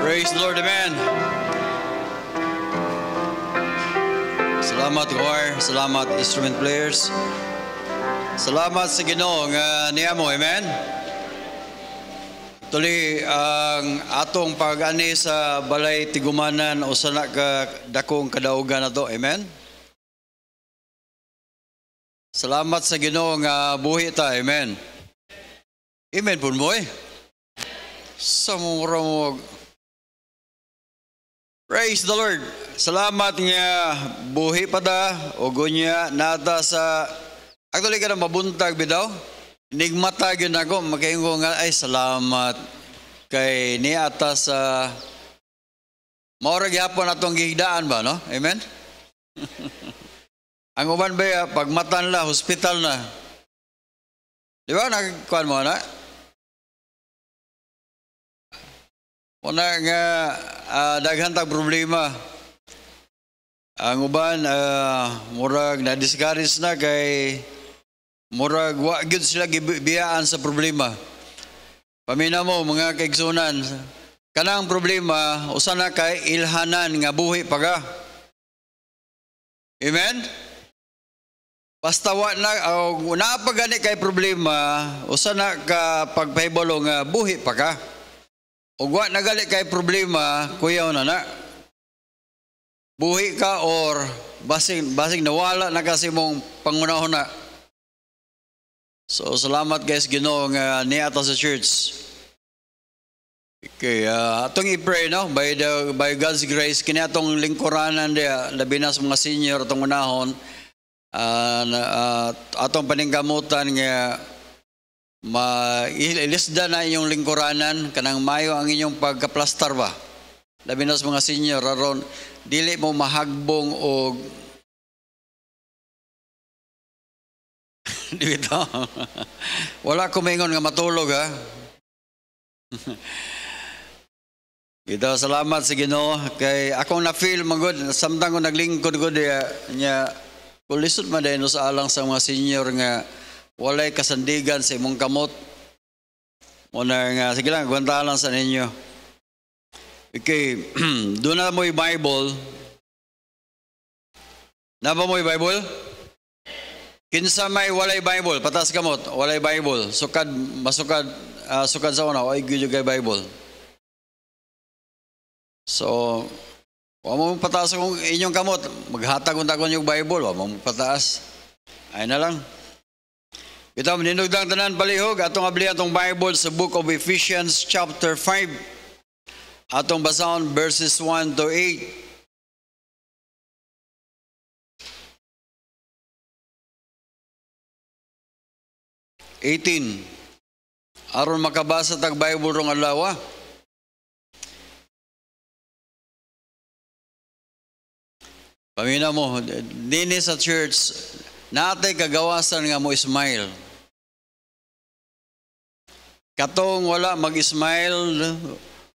Praise the Lord, amen. Salamat choir, salamat instrument players. Salamat sa Ginoo nga niya mo, amen. Tuli ang atong pag-ani sa balay tigumanan o sana ka dakong kadaugan na to, amen. Salamat sa Ginoo nga buhi ta, amen. Amen po mo eh. Sa mura mo. Praise the Lord. Salamat nga buhi pa da o gunya nata sa actually ka na mabuntag bidaw. Nigmatag yun ako. Makaingo nga ay salamat kay ni ata sa maurag yapon atong gihigdaan ba, no? Amen? Ang uban ba pagmatan la, hospital na. Di ba? Nagkuhan mo na? Una nga daghan tag problema. Ang uban murag na-discourage na kay murag wa gyud sila gibiyaan sa problema. Pamina mo mga kaigsunan, kanang problema usa na kay ilhanan nga buhi pa ka. Amen? Basta wa na napagani kay problema usa na ka pagpahibalo nga buhi pa ka. Ug wa nagali kay problema, kuyaw na. Buhi ka or basing nawala na kasi mong pangunahon na. So salamat guys Ginoo nga niya ta sa church. Okay, atong i-pray no by God's grace kini atong lingkuranan dia labi na sa mga senior atong unahon atong paningkamutan nga ilisda na inyong lingkuranan kanang mayo ang inyong pagkaplastar ba labi na sa mga senior aron dili mo mahagbong og dito wala ko maingon nga matulog ha. Ito salamat sa Ginoo kay akong na feel magod samtang ko naglingkod ko diya nya kulisod man dahil sa alang sa mga senior nga walay kasandigan sa imong kamot. Muna nga, sige lang, gwanta lang sa ninyo. Okay, doon na mo yung Bible. Napa mo yung Bible? Kinsa may walay Bible, patas kamot, walay Bible. Sukad, masukad, sukad sa una, ay gyud kay Bible. So, wa mo pataas kung inyong kamot, maghatag unta kon yung Bible, wa mo pataas. Ay na lang. Ito, ninugdang tanan palihog, atong abli atong Bible sa Book of Ephesians chapter 5. Atong basahon verses 1 to 8. Aron makabasa tag Bible rong adlaw. Pamina mo, dinhi sa church, natay kagawasan nga mo smile. Katong wala mag-smile,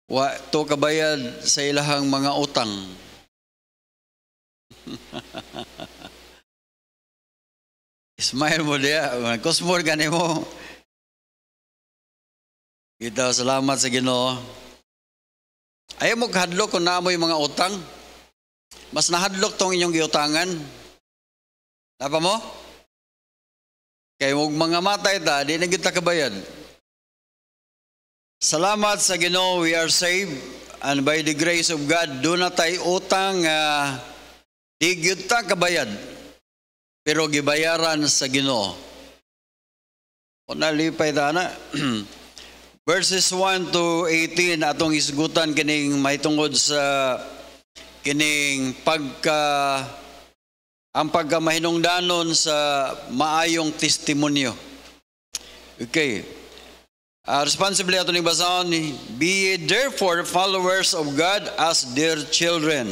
wa to kabayad sa ilahang mga utang. Smile mo diya, kusmor gani mo. Kita salamat sa Ginoo. Ayaw mo kahadlok kung naamoy mga utang. Mas nahadlok tong inyong giutangan. Napa mo? Kay mong mga matay ta, di na kita kabayad. Salamat sa Ginoo, we are saved, and by the grace of God, do na tayo utang di gyud ta kabayad, pero gibayaran sa Ginoo. O nalipay ta na. Verses 1 to 18, atong isgutan kining mahitungod sa kining ang pagkamahinungdanon sa maayong testimonyo. Okay. Responsibly ato ni basahon, be ye therefore followers of God as dear children.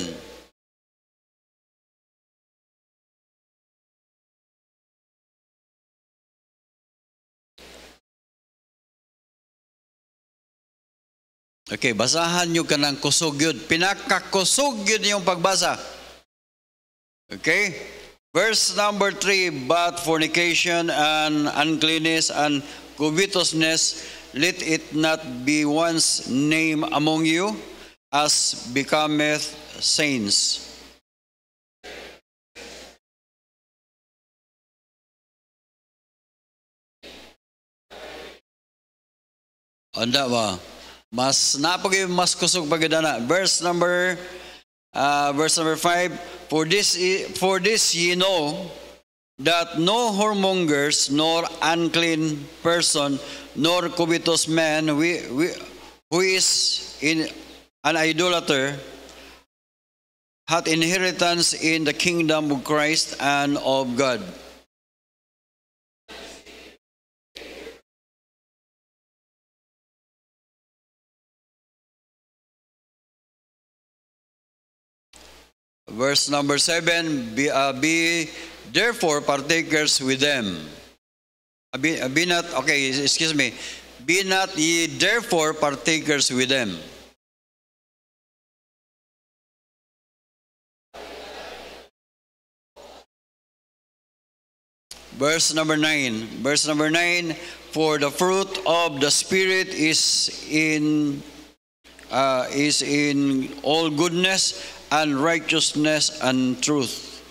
Okay, basahan nyo ka ng kusog yun. Pinakakusog yun yung pagbasa. Okay? Verse number 3, but fornication and uncleanness and covetousness, let it not be one's name among you, as becometh saints. Anda ba? Mas napag mas kusog pagdana. Verse number 5. For this ye know that no whoremongers, nor unclean person, nor covetous man, who is in an idolater, hath inheritance in the kingdom of Christ and of God. Verse number 7, be therefore partakers with them. Be not ye therefore partakers with them. Verse number 9, for the fruit of the Spirit is in all goodness and righteousness and truth.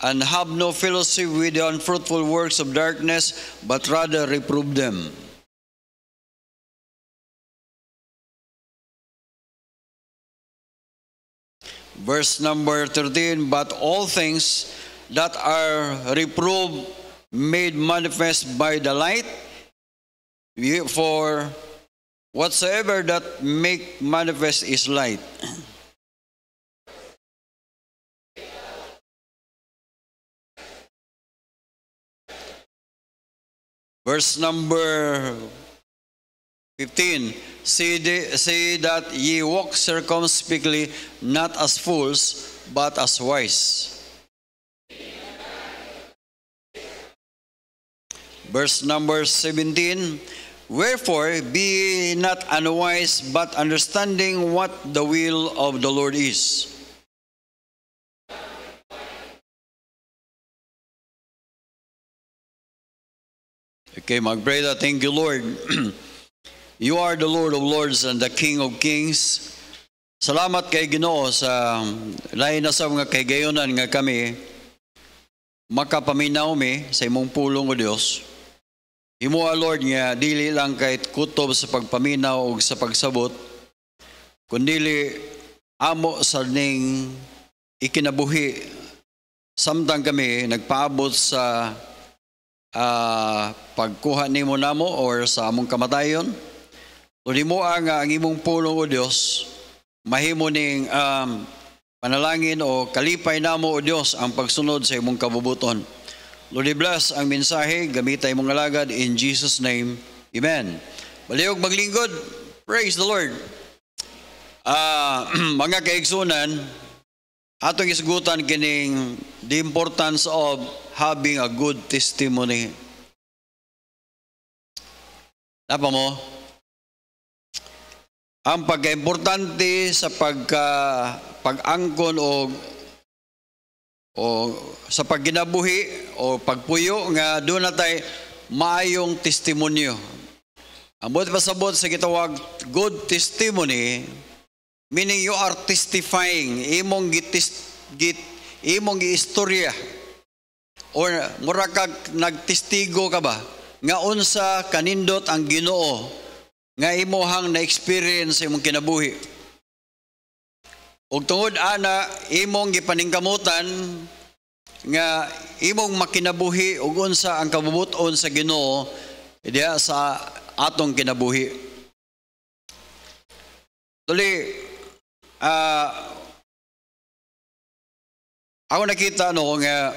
And have no fellowship with the unfruitful works of darkness, but rather reprove them. Verse number 13, but all things that are reproved made manifest by the light, for whatsoever that make manifest is light. Verse number 15, say that ye walk circumspectly, not as fools, but as wise. Verse number 17, wherefore be ye not unwise, but understanding what the will of the Lord is. Okay, magbreda, thank you, Lord. You are the Lord of Lords and the King of Kings. Salamat kay Ginoo sa lain na sa mga kaygayonan nga kami makapaminaw mi sa imong pulong o Dios. Imo, Lord, nga dili lang kahit kutob sa pagpaminaw o sa pagsabot, kundili amo sa ning ikinabuhi samtang kami nagpaabot sa pagkuha nimo namo or sa among kamatayon. Lord, imo ang imong pulong o Dios, mahimo ning panalangin o kalipay namo o Dios ang pagsunod sa imong kabubuton. Lord, bless ang mensahe, gamitay mong alagad in Jesus' name. Amen. Baliog maglingkod. Praise the Lord. Mga kaigsunan, atong isgutan kining the importance of having a good testimony. Napa mo? Ang pagka-importante sa pag-angkon o sa pagginabuhi o pagpuyo nga doon natay maayong testimonyo. Ang buot pasabot sa gitawag good testimony, meaning you are testifying, imong giistorya or mura kag nagtestigo ka ba nga unsa kanindot ang Ginoo nga imuhang na-experience imong kinabuhi. Ug tungod ana imong gipaningkamutan nga imong makinabuhi ug unsa ang kabubuton sa Ginoo diha sa atong kinabuhi. Tuli ako nakita nga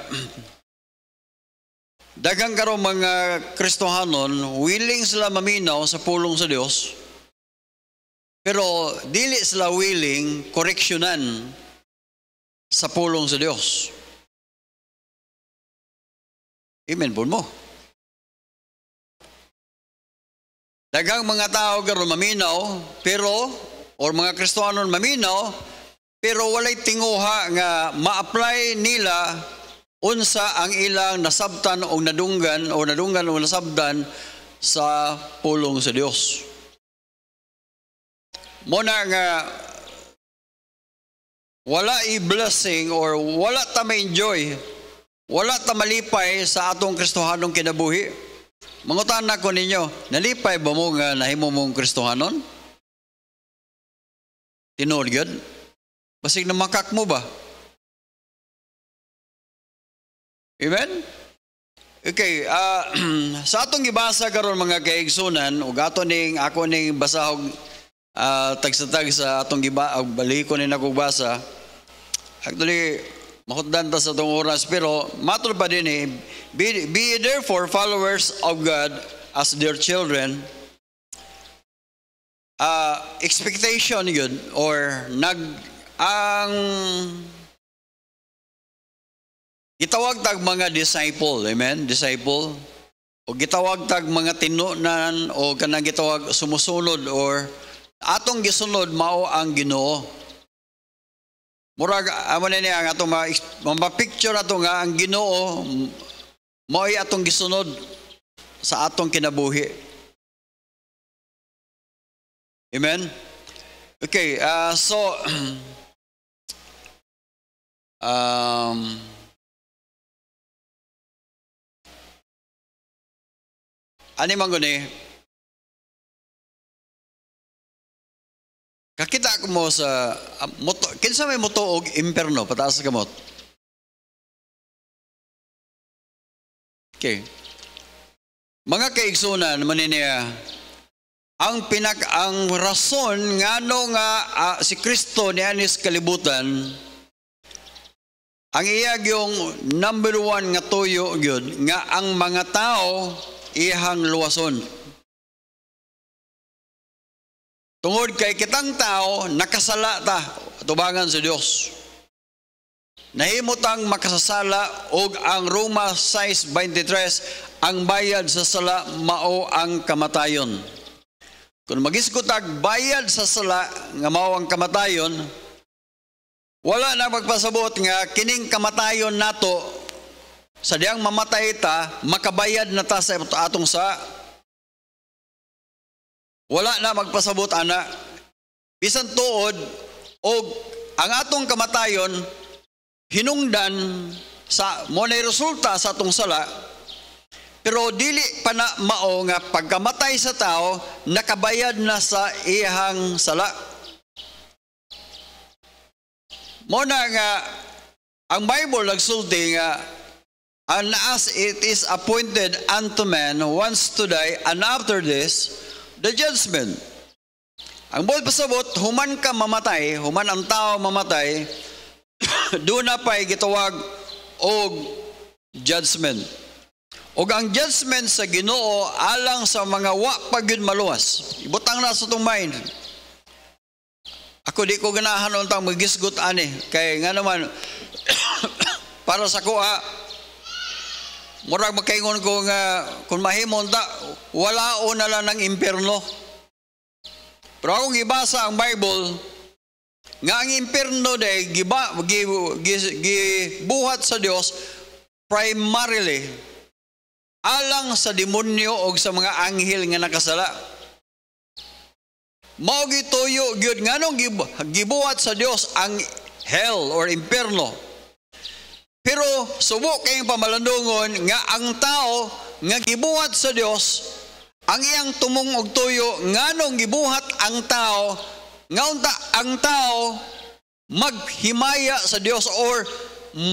daghang karong mga Kristohanon willing sila maminaw sa pulong sa Dios, pero dili sila willing koreksyonan sa pulong sa Dios. Amen po mo. Daghang mga tao karon maminaw, pero or mga Kristohanon maminaw, pero walay tinguha nga ma-apply nila unsa ang ilang nasabtan o nadunggan o nasabdan sa pulong sa Dios. Muna nga wala i-blessing or wala ta ma-enjoy, wala ta malipay sa atong Kristohanong kinabuhi. Mangutan ako ninyo, nalipay ba mo nga nahimo mong Kristohanon? Tinuod gyud? Basig na makak mo ba? Amen? Okay, sa atong gibasa karon mga kaigsunan, ug ato ning ako ning basahog tagsatag sa atong balikon ni nako basa. Actually, mahutdan ta sa atong oras, pero matud pa din be therefore followers of God as their children. Expectation yun, or ang gitawag tag mga disciple, amen? Disciple. O gitawag tag mga tinunan, o kanang gitawag sumusunod, or atong gisunod mao ang Ginoo. Murag amo na niya ang atong mapicture ato nga ang Ginoo mao'y atong gisunod sa atong kinabuhi. Amen? Okay, so ani man guni kakita ko mo sa moto, kinsa may moto og imperno pataas sa kamot. Okay. Mga kaigsunan maniniya, ang rason ngano nga si Kristo nianis kalibutan, ang iya yung number one nga tuyo gyud nga ang mga tao ihang luwason. Tungod kay kitang tao, nakasala ta, tubangan sa Dios. Nahimutang makasasala og ang Roma 6:23, ang bayad sa sala mao ang kamatayon. Kung magisgutag bayad sa sala nga mao ang kamatayon, wala na magpasabot nga kining kamatayon nato sa diyang mamatay ta, makabayad na ta sa atong sa. Wala na magpasabot ana. Bisan tuod og ang atong kamatayon hinungdan sa mo na resulta sa atong sala, pero dili pa na mao nga pagkamatay sa tao nakabayad na sa iyang sala. Mo na nga ang Bible nagsulti nga, and as it is appointed unto man once to die, and after this the judgment. Ang buhay pasabot, human ka mamatay, human ang tao mamatay, doon na pa'y gitawag og judgment. Og ang judgment sa Ginoo alang sa mga wa pagyud maluwas. Ibutang na sa itong mind. Ako di ko ganahan untang magisgot ani, kay nga naman para sa kuha, murag makaingon ko nga kung mahimon ta, wala o na lang ng impierno. Pero akong gibasa ang Bible, nga ang impierno day gibuhat sa Dios primarily alang sa demonyo o sa mga anghel nga nakasala. Mao gituyo gyud nganong gibuhat sa Dios ang hell or impierno. Pero subok kayong pamalandungon nga ang tao nga gibuhat sa Dios, ang iyang tumong og tuyo nganong gibuhat ang tao, nga unta ang tao maghimaya sa Dios or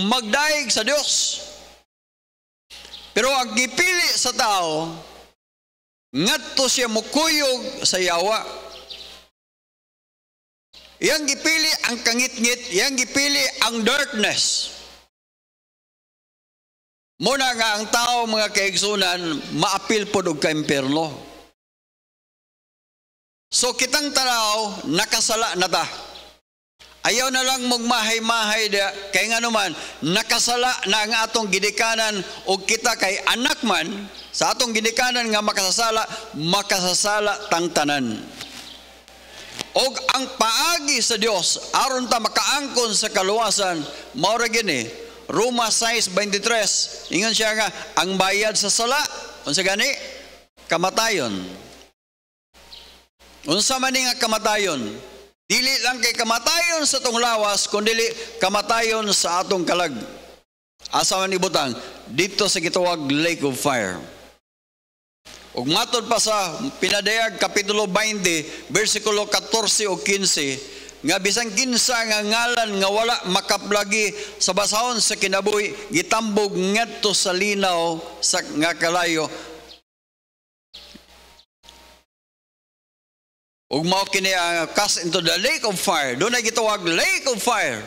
magdaig sa Dios. Pero ang gipili sa tao, ngadto siya mukuyog sa yawa. Iyang gipili ang kangit-ngit, iyang gipili ang darkness. Muna nga ang tao mga kaigsunan, maapil po og ka-impierno. So kitang tanaw, nakasala na ta. Ayaw na lang magmahay-mahay da, kay nga naman, nakasala na ang atong gidikanan o kita kay anak man, sa atong gidikanan nga makasasala tang tanan. O ang paagi sa Dios aron ta makaangkon sa kaluwasan, mao ra gini, Roma 6:23, ingon siya nga, ang bayad sa sala, unsa gani? kamatayon. Unsa man ni nga kamatayon? Dili lang kay kamatayon sa atong lawas, kundi kamatayon sa atong kalag. Asa man ibutang? Dito sa gitawag lake of fire. Ug matod pa sa Pinadayag Kapitulo 20, versikulo 14 o 15, nga bisan kinsa nga ngalan nga wala makaplagi sa basahon sa kinabuhi, gitambog ngadto sa linaw sa nga kalayo. Ug mao kini cast into the lake of fire. Doon ay gitawag lake of fire.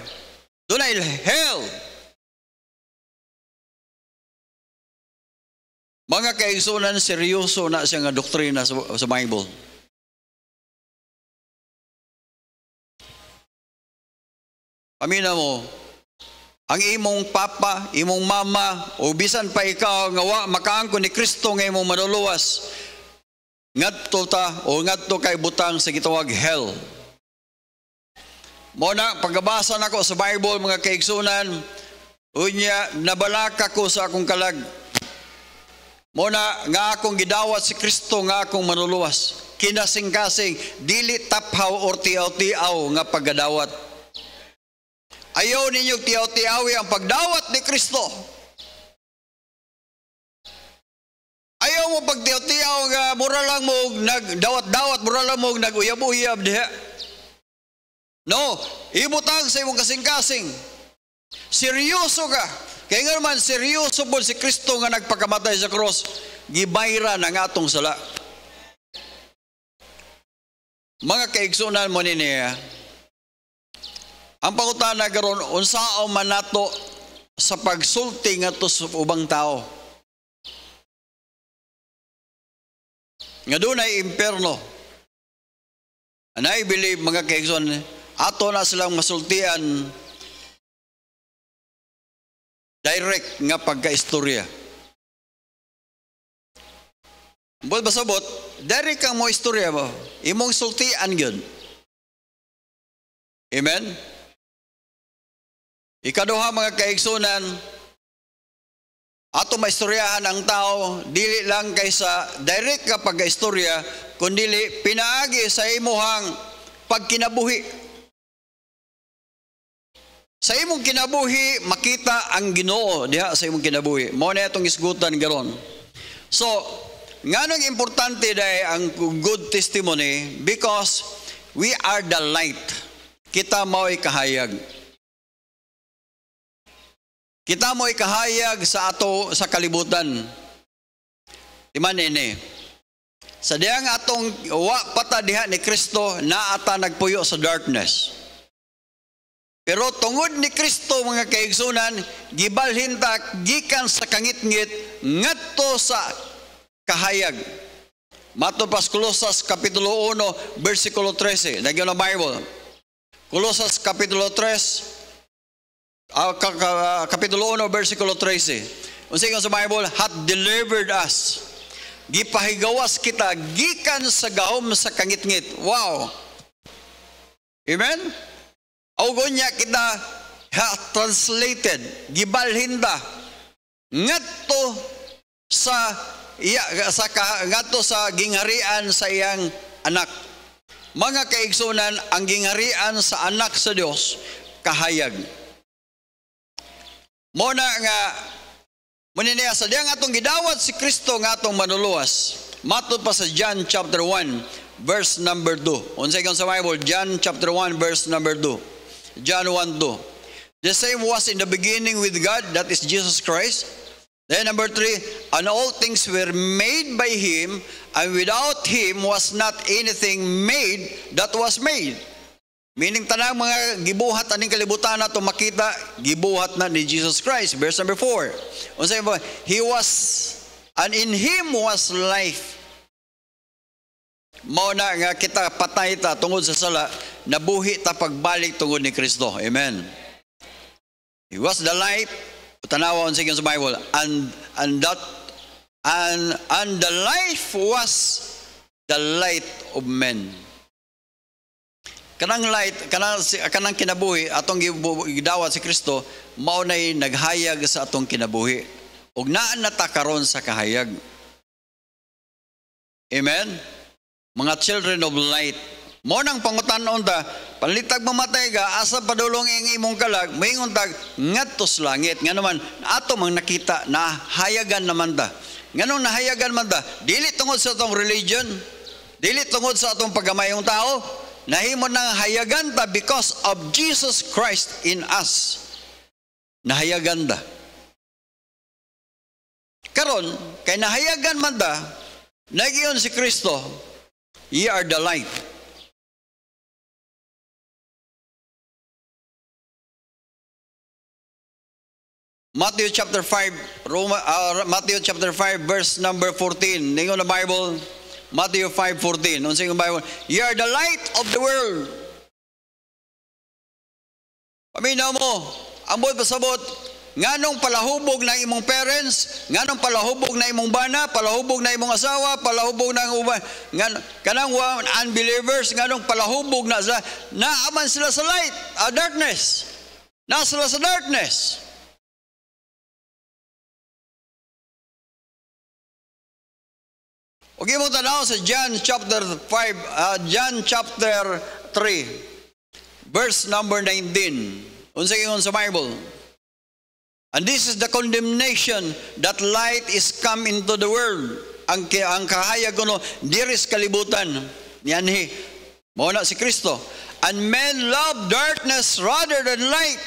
Doon ay hell. Mga kaigsunan, seryoso na siya nga doktrina sa Bible. Amina mo, ang imong papa, imong mama, o bisan pa ikaw nga wa makaangkon ni Kristo nga imong manuluwas, ngadto ta o ngadto kay butang sa gitawag hell. Muna, pagbasa nako sa Bible, mga kaigsunan, unya nabalaka ko sa akong kalag. Muna nga akong gidawat si Kristo nga akong manuluwas. Kinasing-kasing, dili taphaw or tiaw-tiaw nga paggadawat. Ayaw ninyo tiaw-tiawi ang pagdawat ni Kristo. Ayaw mo pagtiaw-tiaw nga mura lang mo nagdawat-dawat, mura lang mo naguyab-uyab diha. No, ibutang sa imong kasing-kasing. Seryoso ka. Kaya nga naman, seryoso po si Kristo nga nagpakamatay sa cross, gibayra ng atong sala. Mga kaigsunan mo niya, ang pangutana karon unsao man nato sa pagsulti ngadto sa ubang tao. Nga doon ay imperno. And I believe, mga kaigsunan, ato na silang masultian direct nga pagka-istorya. Bot basabot, direct kang mo istorya mo. Imong sultian yun. Amen? Ikaduha, mga kaigsunan, ato maistoryahan ang tao, dili lang kaysa direct nga pagka-istorya, kundi pinaagi sa imuhang pagkinabuhi. Sa imong kinabuhi, makita ang Ginoo diha sa imong kinabuhi. Mao na itong isgutan garon. So, nganong importante dahi ang good testimony? Because we are the light. Kita mao'y kahayag. Kita mao'y kahayag sa ato sa kalibutan. Iman ini. Sa diyang atong wa pata diha ni Kristo, naata nagpuyo sa darkness. Pero tungod ni Kristo, mga kaigsunan, gibalhin ta gikan sa kangit-ngit ngadto sa kahayag. Matod pa Kolosas Kapitulo 1, versikulo 13. Nagyo na Bible. Kolosas Kapitulo 3, Kapitulo 1, versikulo 13. Unsay sa Bible, hath delivered us. Gipahigawas kita gikan sa gahom sa kangit-ngit. Wow! Amen? Augon niya kita translated, gibalhinda ngadto sa ngadto sa gingharian sa iyang anak. Mga kaigsunan, ang gingharian sa anak sa Dios kahayag. Muna nga muniniya sa diyang atong gidawat si Kristo nga atong manuluwas. Matod pa sa John chapter 1 verse number 2. Unsay sa Bible, John chapter 1 verse number 2. John 1:2. The same was in the beginning with God, that is Jesus Christ. Then number 3, and all things were made by Him, and without Him was not anything made that was made. Meaning tanang mga gibuhat aning kalibutan nato makita, gibuhat na ni Jesus Christ. Verse number 4. Unsay mo? He was, and in Him was life. Mao na nga kita patay ta tungod sa sala, nabuhi ta pagbalik tungod ni Kristo. Amen. He was the light. Tanawa on sa Bible, and the life was the light of men. Kanang light, kanang kinabuhi atong gidawat si Kristo, mao nay naghayag sa atong kinabuhi. Ug naa na ta karon sa kahayag. Amen? Mga children of light. Mo nang pangutanon ta, panlitag mamatay ka, asa padulong ing imong kalag, moingon tag ngadto sa langit. Nga naman, ato mang nakita, nahayagan naman ta. Nganong nahayagan man ta? Dili tungod sa atong religion, dili tungod sa atong pagamayong tao, nahimo nang hayagan ta because of Jesus Christ in us. Nahayagan ta. Karon, kay nahayagan man ta, nagiyon si Kristo, ye are the light. Matthew chapter 5 verse number 14. Ningon na Bible, Matthew 5:14. Unsay yung Bible? You are the light of the world. Paminaw mo, ambot pasabot, nganong palahubog na imong parents, nganong palahubog na imong bana, palahubog na imong asawa, palahubog na uban, kanang unbelievers, nganong palahubog na sila, naaman sila sa light, darkness. Na sila sa darkness. Okay mo tanaw sa John chapter 3, verse number 19. Unsay ingon sa Bible? And this is the condemnation that light is come into the world. Ang kahayag kuno diris kalibutan. Niyanhi. Mao na si Kristo. And men love darkness rather than light.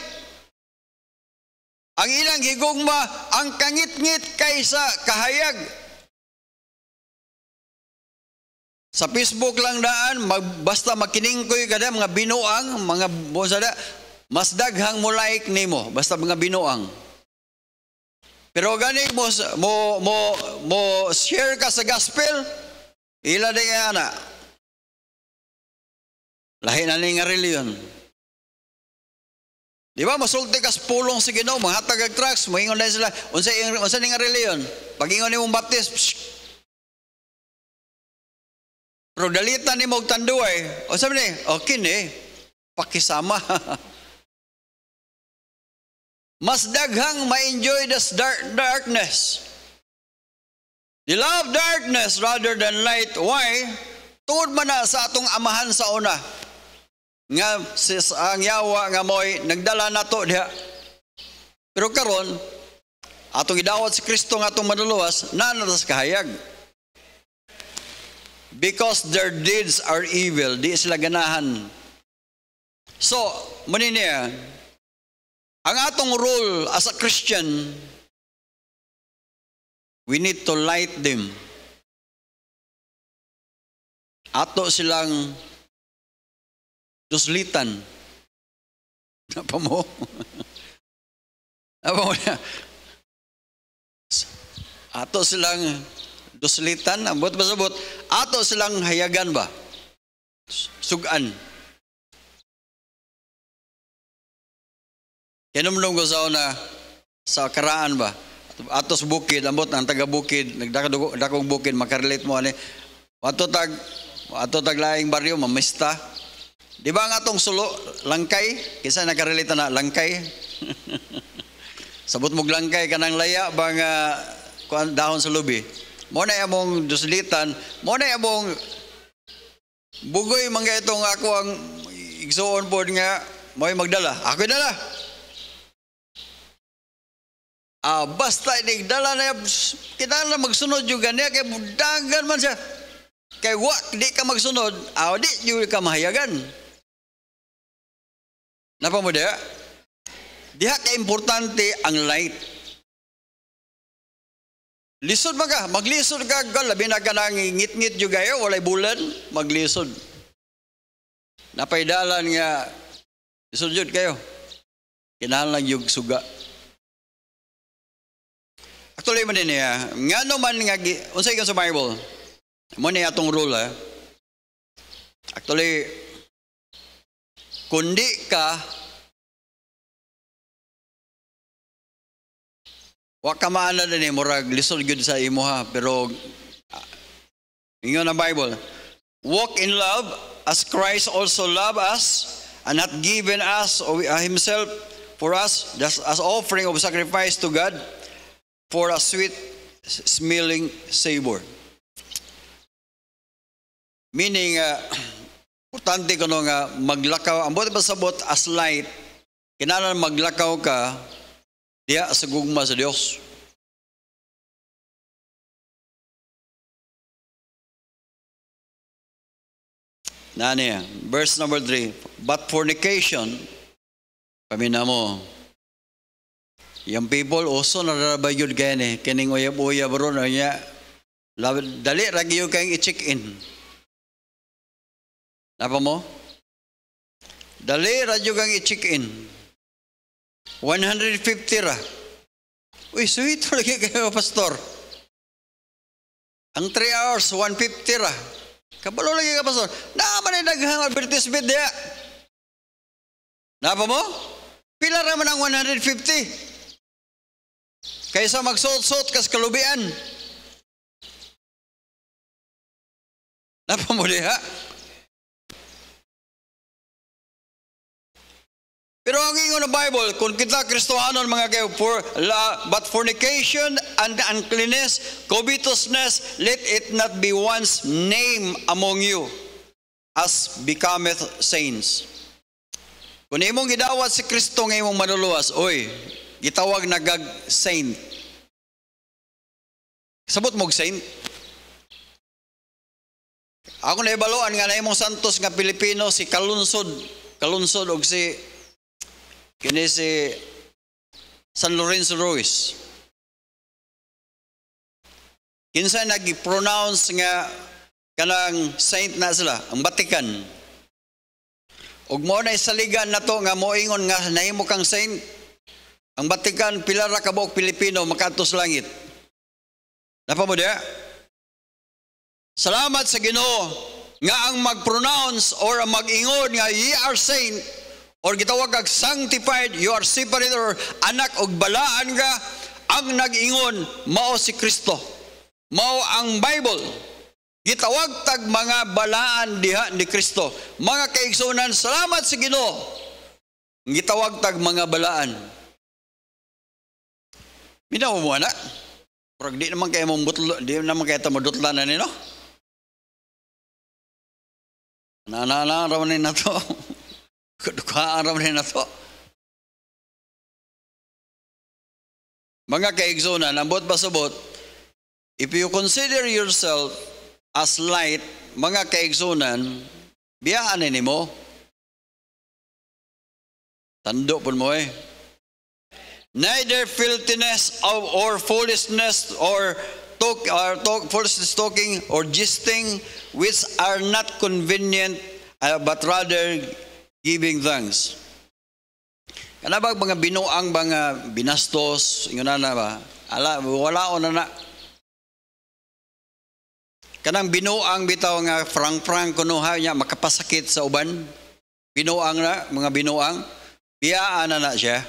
Ang ilang higugma ang kangit-ngit kaysa kahayag. Sa Facebook lang daan, basta makiningkoy kada mga binuang, mga bonsada, mas daghang mo like nimo, basta mga binuang. Pero gani mo share ka sa gospel, ila day ana. Lahi na ni nga reliyon. Di ba masulti ka sa pulong sa Ginoo, mahatag og trucks, moingon na sila, unsa ni nga reliyon? Pag ingon nimong baptist, pero dalitan ni mo tanduay. O sabi ni, okay ni, pakisama. Mas daghang ma-enjoy this darkness. They love darkness rather than light. Why? Tuod man na sa atong amahan sa una. Nga ang yawa nga mo'y nagdala na to diha. Pero karon, atong idawat si Kristo nga atong manuluwas, nanas kahayag. Because their deeds are evil, di sila ganahan. So, muna niya, ang atong role as a Christian, we need to light them. Ato silang duslitan. Apa mo? Apa mo niya? Ato silang duslitan, ambot ba sabot? Ato silang hayagan ba? Sugan. Kinumdum ko sa una, sa karaan ba? Atos bukid, ambot ang taga-bukid, nagdakong bukid, makarelate mo ani. Ato tag laing baryo, mamista. Di ba ang atong sulo, langkay? Kisa nakarelate na, langkay? Sabot mong langkay, kanang laya, bang dahon sa lubi. Muna among duslitan, muna among bugoy mga itong ako ang igsuon po nga may magdala. Ako'y dala. Basta inigdala na kinala magsunod yung ganyan kay budagan man siya. Kay wak, di ka magsunod, di yung ka mahayagan. Napa mo diha? Diha ka importante ang light. Lisod ka, maglisod ka, labi na ka nang ngit-ngit yung gayo, walay bulan, maglisod. Napaidalan nga, lisod yun kayo. Kinahalan lang yung suga. Actually, man din niya, nga naman nga, unsay ka sa Bible, mo niya itong rule, Actually, kundi ka, wa ka maana din murag lisod gyud sa imo ha, pero ingon ang Bible, walk in love as Christ also loved us and hath given us himself for us as offering of sacrifice to God for a sweet smelling savor. Meaning, importante ko nga maglakaw. Ang buti pasabot as light, kinalan maglakaw ka, diya sa gugma sa Dios. Nani, verse number 3. But fornication, pamina mo, yung people also narabayod kaya ni, kining uyab-uyab ron, niya, dali, ragi yung kayong i-check in. Napa mo? Dali, radyo kang i-check in. 150 ra. Uy, sweet lagi kayo, pastor. Ang 3 hours, 150 ra. Kabalo lagi ka, pastor. Naman ay naghang advertisement diya. Napa mo? Pila raman ang 150. Kaysa magsuot-suot kas kalubian. Napa mo diya? Pero ang ingon ng Bible, kung kita Kristohanon mga kayo, but fornication and uncleanness, covetousness, let it not be one's name among you, as becometh saints. Kung imong gidawat si Kristo ng imong manuluwas, oy, gitawag na saint. Sabot mong saint. Ako na ibaloan nga na imong santos nga Pilipino, si Kalunsod og si kini si San Lorenzo Ruiz. Kinsa nag-pronounce nga kanang saint na sila, ang Vatican. Ug mo na isaligan nato nga moingon nga nahimo kang saint. Ang Vatican pila ra ka buok Pilipino makaadto sa langit. Napa mo diya? Salamat sa Ginoo nga ang mag-pronounce or ang mag-ingon nga ye are saint or gitawag kag sanctified, you are separated or anak og balaan ka, ang nag-ingon mao si Kristo. Mao ang Bible. Gitawag tag mga balaan diha ni Kristo. Mga kaigsunan, salamat sa Ginoo. Gitawag tag mga balaan. Minaw mo na. Pero di naman kayo mong butlo, di naman kayo tamudutlan na nino. Nanaraw na to. Kudukaan raw na to. Mga kaigsunan, ambot pasabot, if you consider yourself as light, mga kaigsunan, biyaan ni mo. Tando po mo Neither filthiness or foolishness or foolishness talking or gisting, which are not convenient, but rather giving thanks. Kanabag mga binuang mga binastos, yun na ba? Wala o na. Kanang binuang bitaw nga frank kuno niya makapasakit sa uban. Binuang na, mga binuang, biyaan na siya.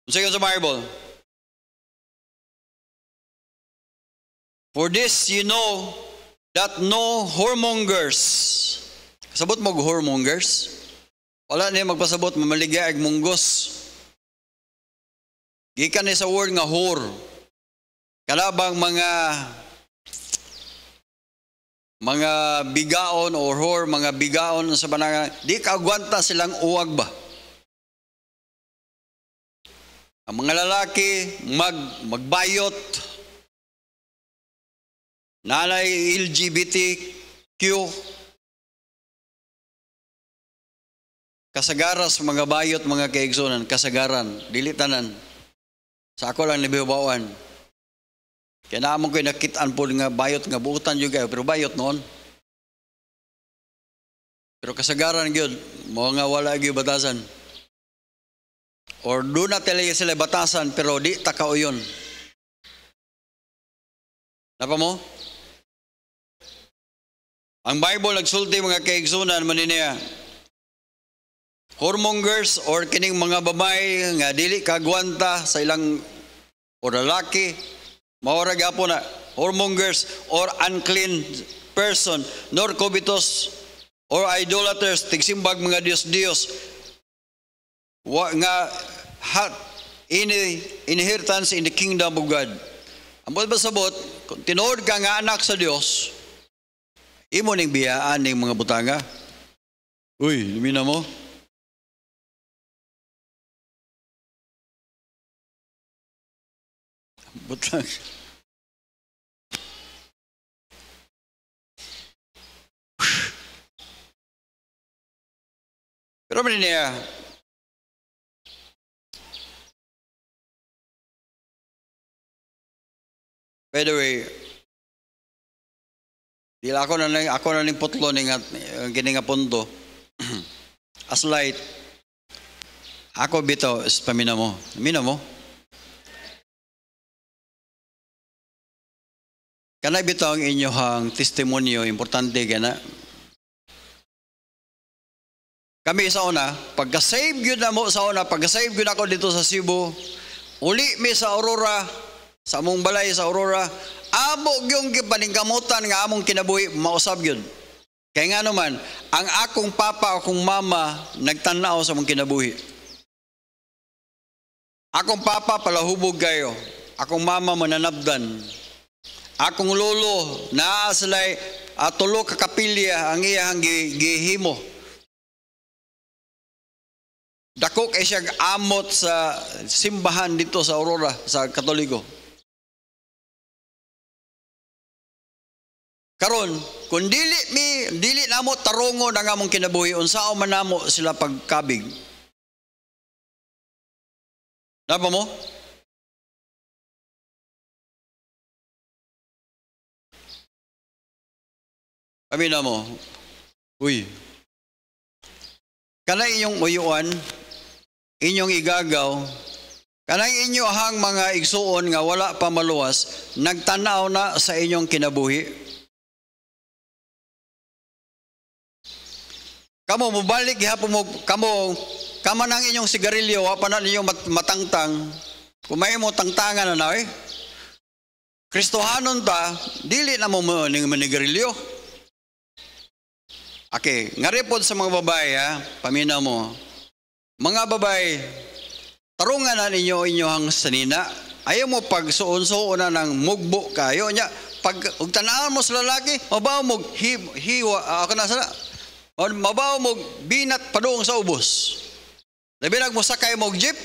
Sige sa Bible. For this you know that no whoremongers. Kasabot mo whoremongers? Wala niya magpasabot, mamaligya ag munggos. Gikan ni sa word nga whore. Kalabang mga bigaon or whore, mga bigaon sa banang, di kaagwanta silang uwag ba? Ang mga lalaki magbayot, nanay LGBTQ, kasagaras mga bayot, mga kaigsunan, kasagaran, dilitanan. Sa ako lang nabibawan. Kaya naman ko'y nakitaan po nga bayot nga buutan yung kayo, pero bayot noon. Pero kasagaran yun, mga wala yung batasan. Or doon na talaga sila batasan, pero di takao yun. Napa mo? Ang Bible nagsulti mga kaigsunan maniniya. Whoremongers or kining mga babae nga dili kagwanta sa ilang o lalaki, maura gapo na whoremongers or unclean person, nor covetous or idolaters, tigsimbag mga Diyos-Diyos, nga inheritance in the kingdom of God. Ambot ba sabot, kung tinuod ka nga anak sa Dios, imo ning biyaan ning mga butanga. Uy, lumina mo. Butang. Pero man niya, by the way, ako na ning putlo ning gini nga punto. As light, ako bitaw is pamina mo. Mina mo. Kanay bitaw ang inyong testimonyo, importante gana. Kami sa una, pagka-save yun na mo sa una, pagka-save yun ako dito sa Cebu, uli mi sa Aurora, sa among balay sa Aurora, abo yung paningkamutan nga among kinabuhi, mausab yun. Kaya nga naman, ang akong papa o akong mama, nagtanaw sa among kinabuhi. Akong papa palahubog kayo, akong mama mananabdan. Akong lolo, naasalay, tulo ka kapilya ang iyang gihimo. Dako kay siya amot sa simbahan dito sa Aurora, sa Katoliko. Karon, kung dili namo tarungo na nga mong kinabuhi, unsao man namo sila pagkabig. Napa mo? Pamina mo, uy, kanay inyong uyuan, inyong igagaw, kanay inyohang mga igsuon nga wala pa maluwas, nagtanaw na sa inyong kinabuhi. Kamo mubalik gihapon mo, kamo nang inyong sigarilyo, wa pa na ninyong matangtang, kumay mo tangtangan na eh. Kristohanon ta, dili na mo ning manigarilyo. Okay, ngaripod sa mga babae ha, pamina mo. Mga babae, tarungan na ninyo inyong sanina. Ayaw mo pag suon-suon na ng mugbo kayo niya. Pag tanaan mo sa lalaki, mabaw mo hiwa, ako na sana. Mabaw mo binat padung sa ubos. Nabinag mo sakay mo jeep.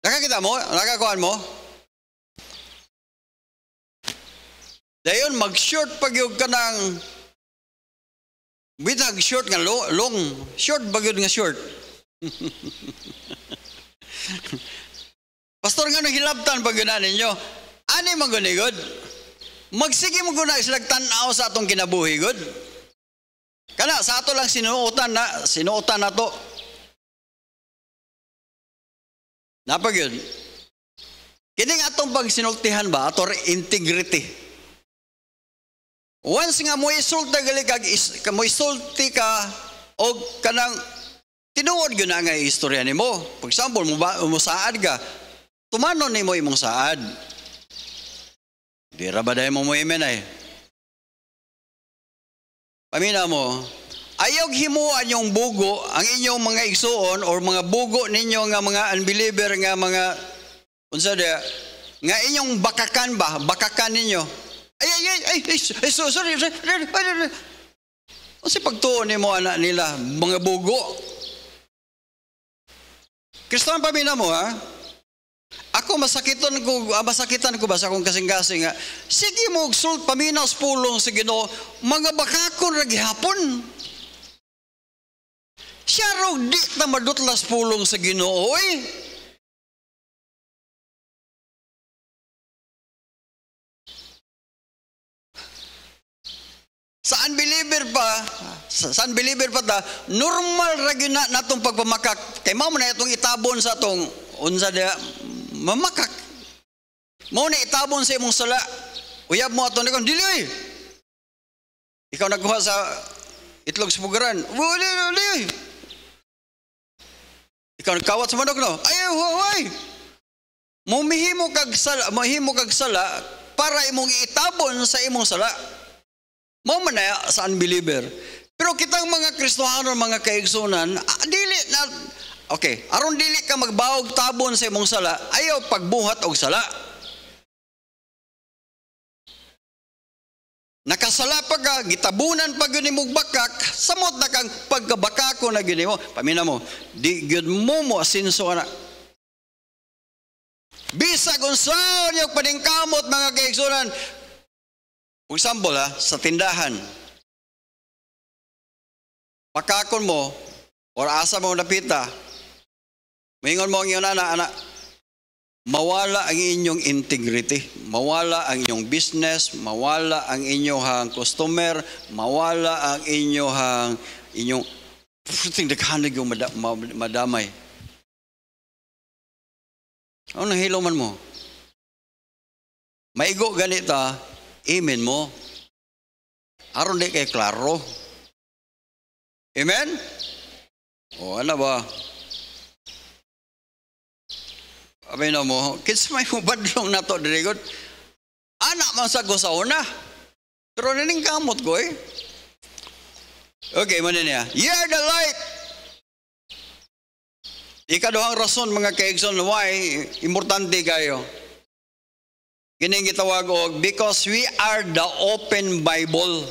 Nakakita mo? Nakakuhan mo? Dayon mag-short pag yung ka ng bitag short nga long. Short pag yun nga short. Pastor nga nang hilabtan pag yun ninyo. Ano yung magunigod? Magsige mo guna islag tanaw sa atong kinabuhi god. Kana sa ato lang sinuotan na to. Napag yun. Kining atong pag sinultihan ba? Ato integrity. Once nga mo isulta gali kag mo isulti ka og kanang tinuod gyud na nga istorya nimo. For example, mo saad ka, tumanon nimo imong saad. Di ra ba dayon mo imen ay? Pamina mo, ayaw himuan yung bugo ang inyong mga igsuon or mga bugo ninyo nga mga unbeliever nga mga unsa dia nga inyong bakakan ninyo. Sorry. Kasi pagtuon ni mo anak nila, mga bugo. Kristohan pamina mo ha? Ako masakitan ko ba sa akong kasing-kasing nga, sige mo, sult paminaw sa pulong sa Ginoo, mga bakakon ragihapon. Siya raw di na madutlas pulong sa Ginoo eh. Sa unbeliever pa ta, normal ra gyud na natong pagpamakak. Kay mao na itong itabon sa atong unsa dia mamakak. Mao na itabon sa imong sala. Uyab mo aton kon dili oy. Ikaw nagkuha sa itlog sa pugaran. Dili. Ikaw nagkawat sa manok no. Ay hoy. Mahimo kag sala para imong itabon sa imong sala. Mao man na sa unbeliever. Pero kitang mga Kristohanon, mga kaigsunan, dili na Okay, aron dili ka magbawog tabon sa imong sala, ayaw pagbuhat og sala. Nakasala pa ka, gitabunan pa gyud imong bakak, samot na kang pagkabakako na gyud mo. Pamina mo, di gyud mo asinso na. Bisag unsaon yung paningkamot mga kaigsunan. For example sa tindahan. Pakakon mo, or asa mo napita, maingon mo ang iyong anak, mawala ang inyong integrity, mawala ang inyong business, mawala ang inyong customer, mawala ang inyong daghanig yung madamay. Ano nahiloman mo? Maigo ganita, amen mo. Aron di kay klaro. Amen? O ano ba? Abay na mo, kids may mubadlong na to, dirigod. Anak man sa ko sa una. Pero nining kamot ko eh. Okay, manin niya. You are the light. Ikaduhang rason mga kaigson, why importante kayo. Kining gitawag og because we are the open Bible.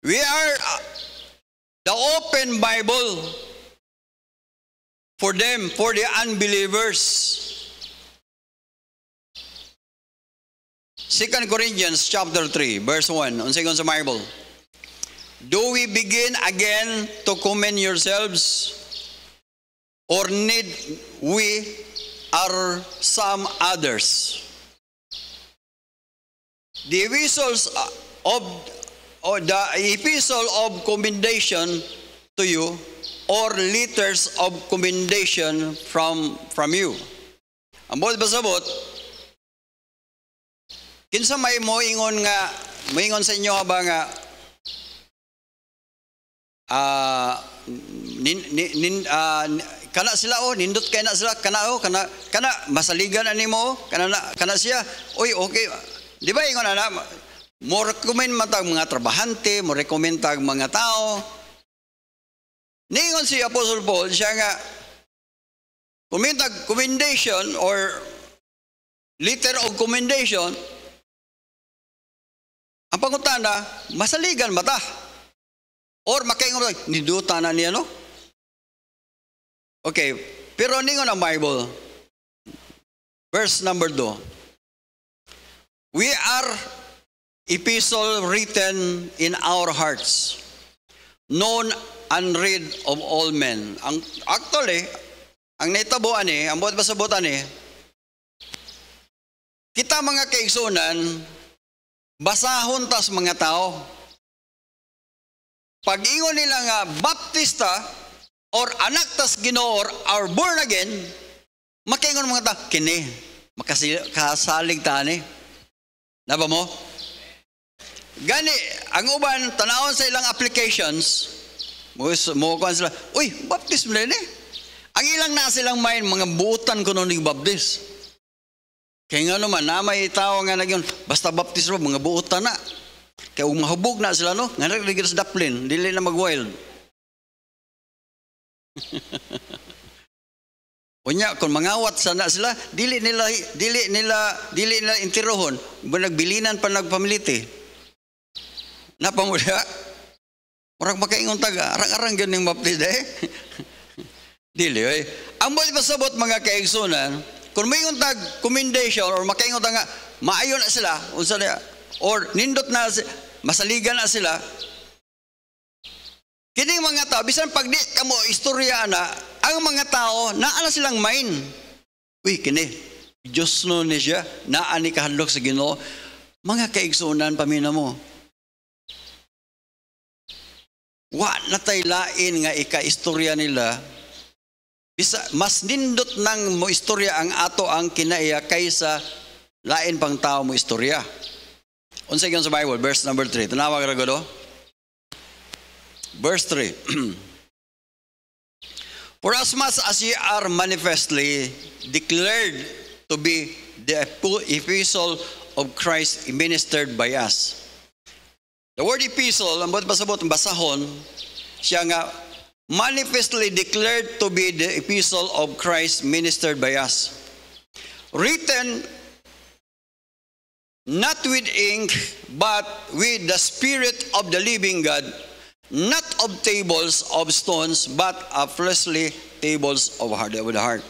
We are the open Bible for them, for the unbelievers. 2 Corinthians chapter 3, verse 1. Unsay sa Bible? Do we begin again to commend yourselves? Or need we or some others? The epistles the epistle of commendation to you, or letters of commendation from you. Ang buot basabot, kinsa may moingon sa inyo ba nga kana sila nindot kay na sila kana masaligan ani mo kana siya okay di ba ingon ana mo recommend matag mga trabahante, mo recommend tag mga tao. Ningon si Apostle Paul siya nga commendation or letter of commendation. Ang pangutana, masaligan mata. Or makaingon niduta na niya, no? Okay, pero ningon ang Bible. Verse number 2. We are epistle written in our hearts, known and read of all men. Actually, ang naitabuan ang buot basabutan kita mga kaigsunan, basahon tas mga tao. Pag ingon nila nga baptista or anak tas Ginoo or are born again, makaingon mga tao, kini makasalig tani. Naba mo? Gani, ang uban, tanawon sa ilang applications, mo kuhan sila, uy, baptism na Ang ilang na silang mind, mga buutan ko nung baptist. Kaya nga naman, na may tao nga nagyon, basta baptism, mga buutan na. Kaya umahubog na sila, no? Nga nagligid sa daplin, dili na mag-wild. Unya, kung mangawat sana sila, dili nila intirohon, nagbilinan pa nagpamiliti. Napamula, orang makaingon taga, arang-arang yun yung baptist Dili, ang buhay pasabot mga kaigsunan, kung may yung tag commendation or makaingon taga, maayon na sila, or nindot na, masaligan na sila, kining mga tao, bisan pag di ka mo istorya na, ang mga tao, naala silang mind. Uy, kini, Diyos no ni siya, naani kahadlok sa Ginoo. Mga kaigsunan, pamina mo, wa na tay lain nga ika-istorya nila, bisa mas nindot nang mo istorya ang ato ang kinaiya kaysa lain pang tao mo istorya. Unsay gyud sa Bible, verse number 3. Tanawag ra gud Verse 3. For as much as ye are manifestly declared to be the epistle of Christ ministered by us. The word epistle, ang basabot, basahon, siya nga manifestly declared to be the epistle of Christ ministered by us, written not with ink, but with the Spirit of the living God, not of tables of stones, but of fleshly tables of the heart.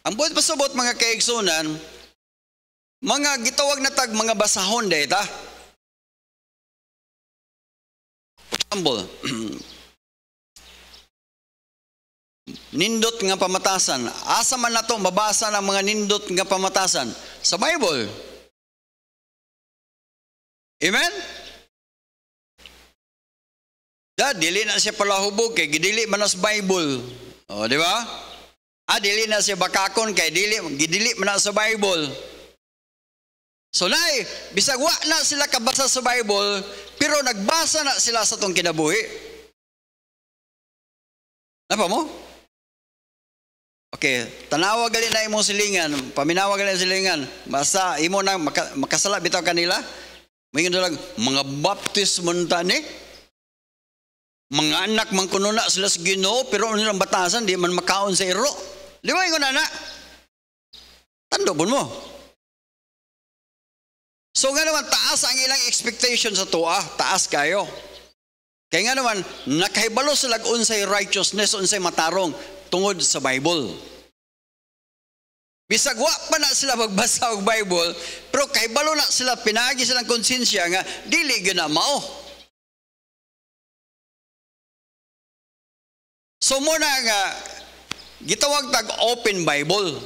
Ang buot pasabot mga kaigsunan, mga gitawag na tag mga basahon data. Example, nindot nga pamatasan. Asa man nato mabasa ng mga nindot nga pamatasan? Sa Bible. Amen? Dili na siya palahubog kay gidili man sa Bible. O, di ba? Dili na siya bakakon kay gidili man sa Bible. So nay, bisag wa na sila kabasa sa Bible, pero nagbasa na sila sa tong kinabuhi. Napa mo? Okay, tanawa gali na imong silingan, paminawa gali silingan, basta imo na makasala bitaw kanila. Mayroon lang mga baptismo ni, mga anak man kuno na sila sa Ginoo, pero nilang batasan di man makaon sa iro. Di ba yung nana? Tandobon mo. So nga naman, taas ang ilang expectation sa tuwa, taas kayo. Kaya nga naman, nakahibalo sila unsay righteousness, unsay matarong tungod sa Bible. Bisag wa pa na sila magbasa og Bible, pero kahibalo na sila, pinagi silang konsensya nga, dili gina mao. So muna nga, gitawag tag open Bible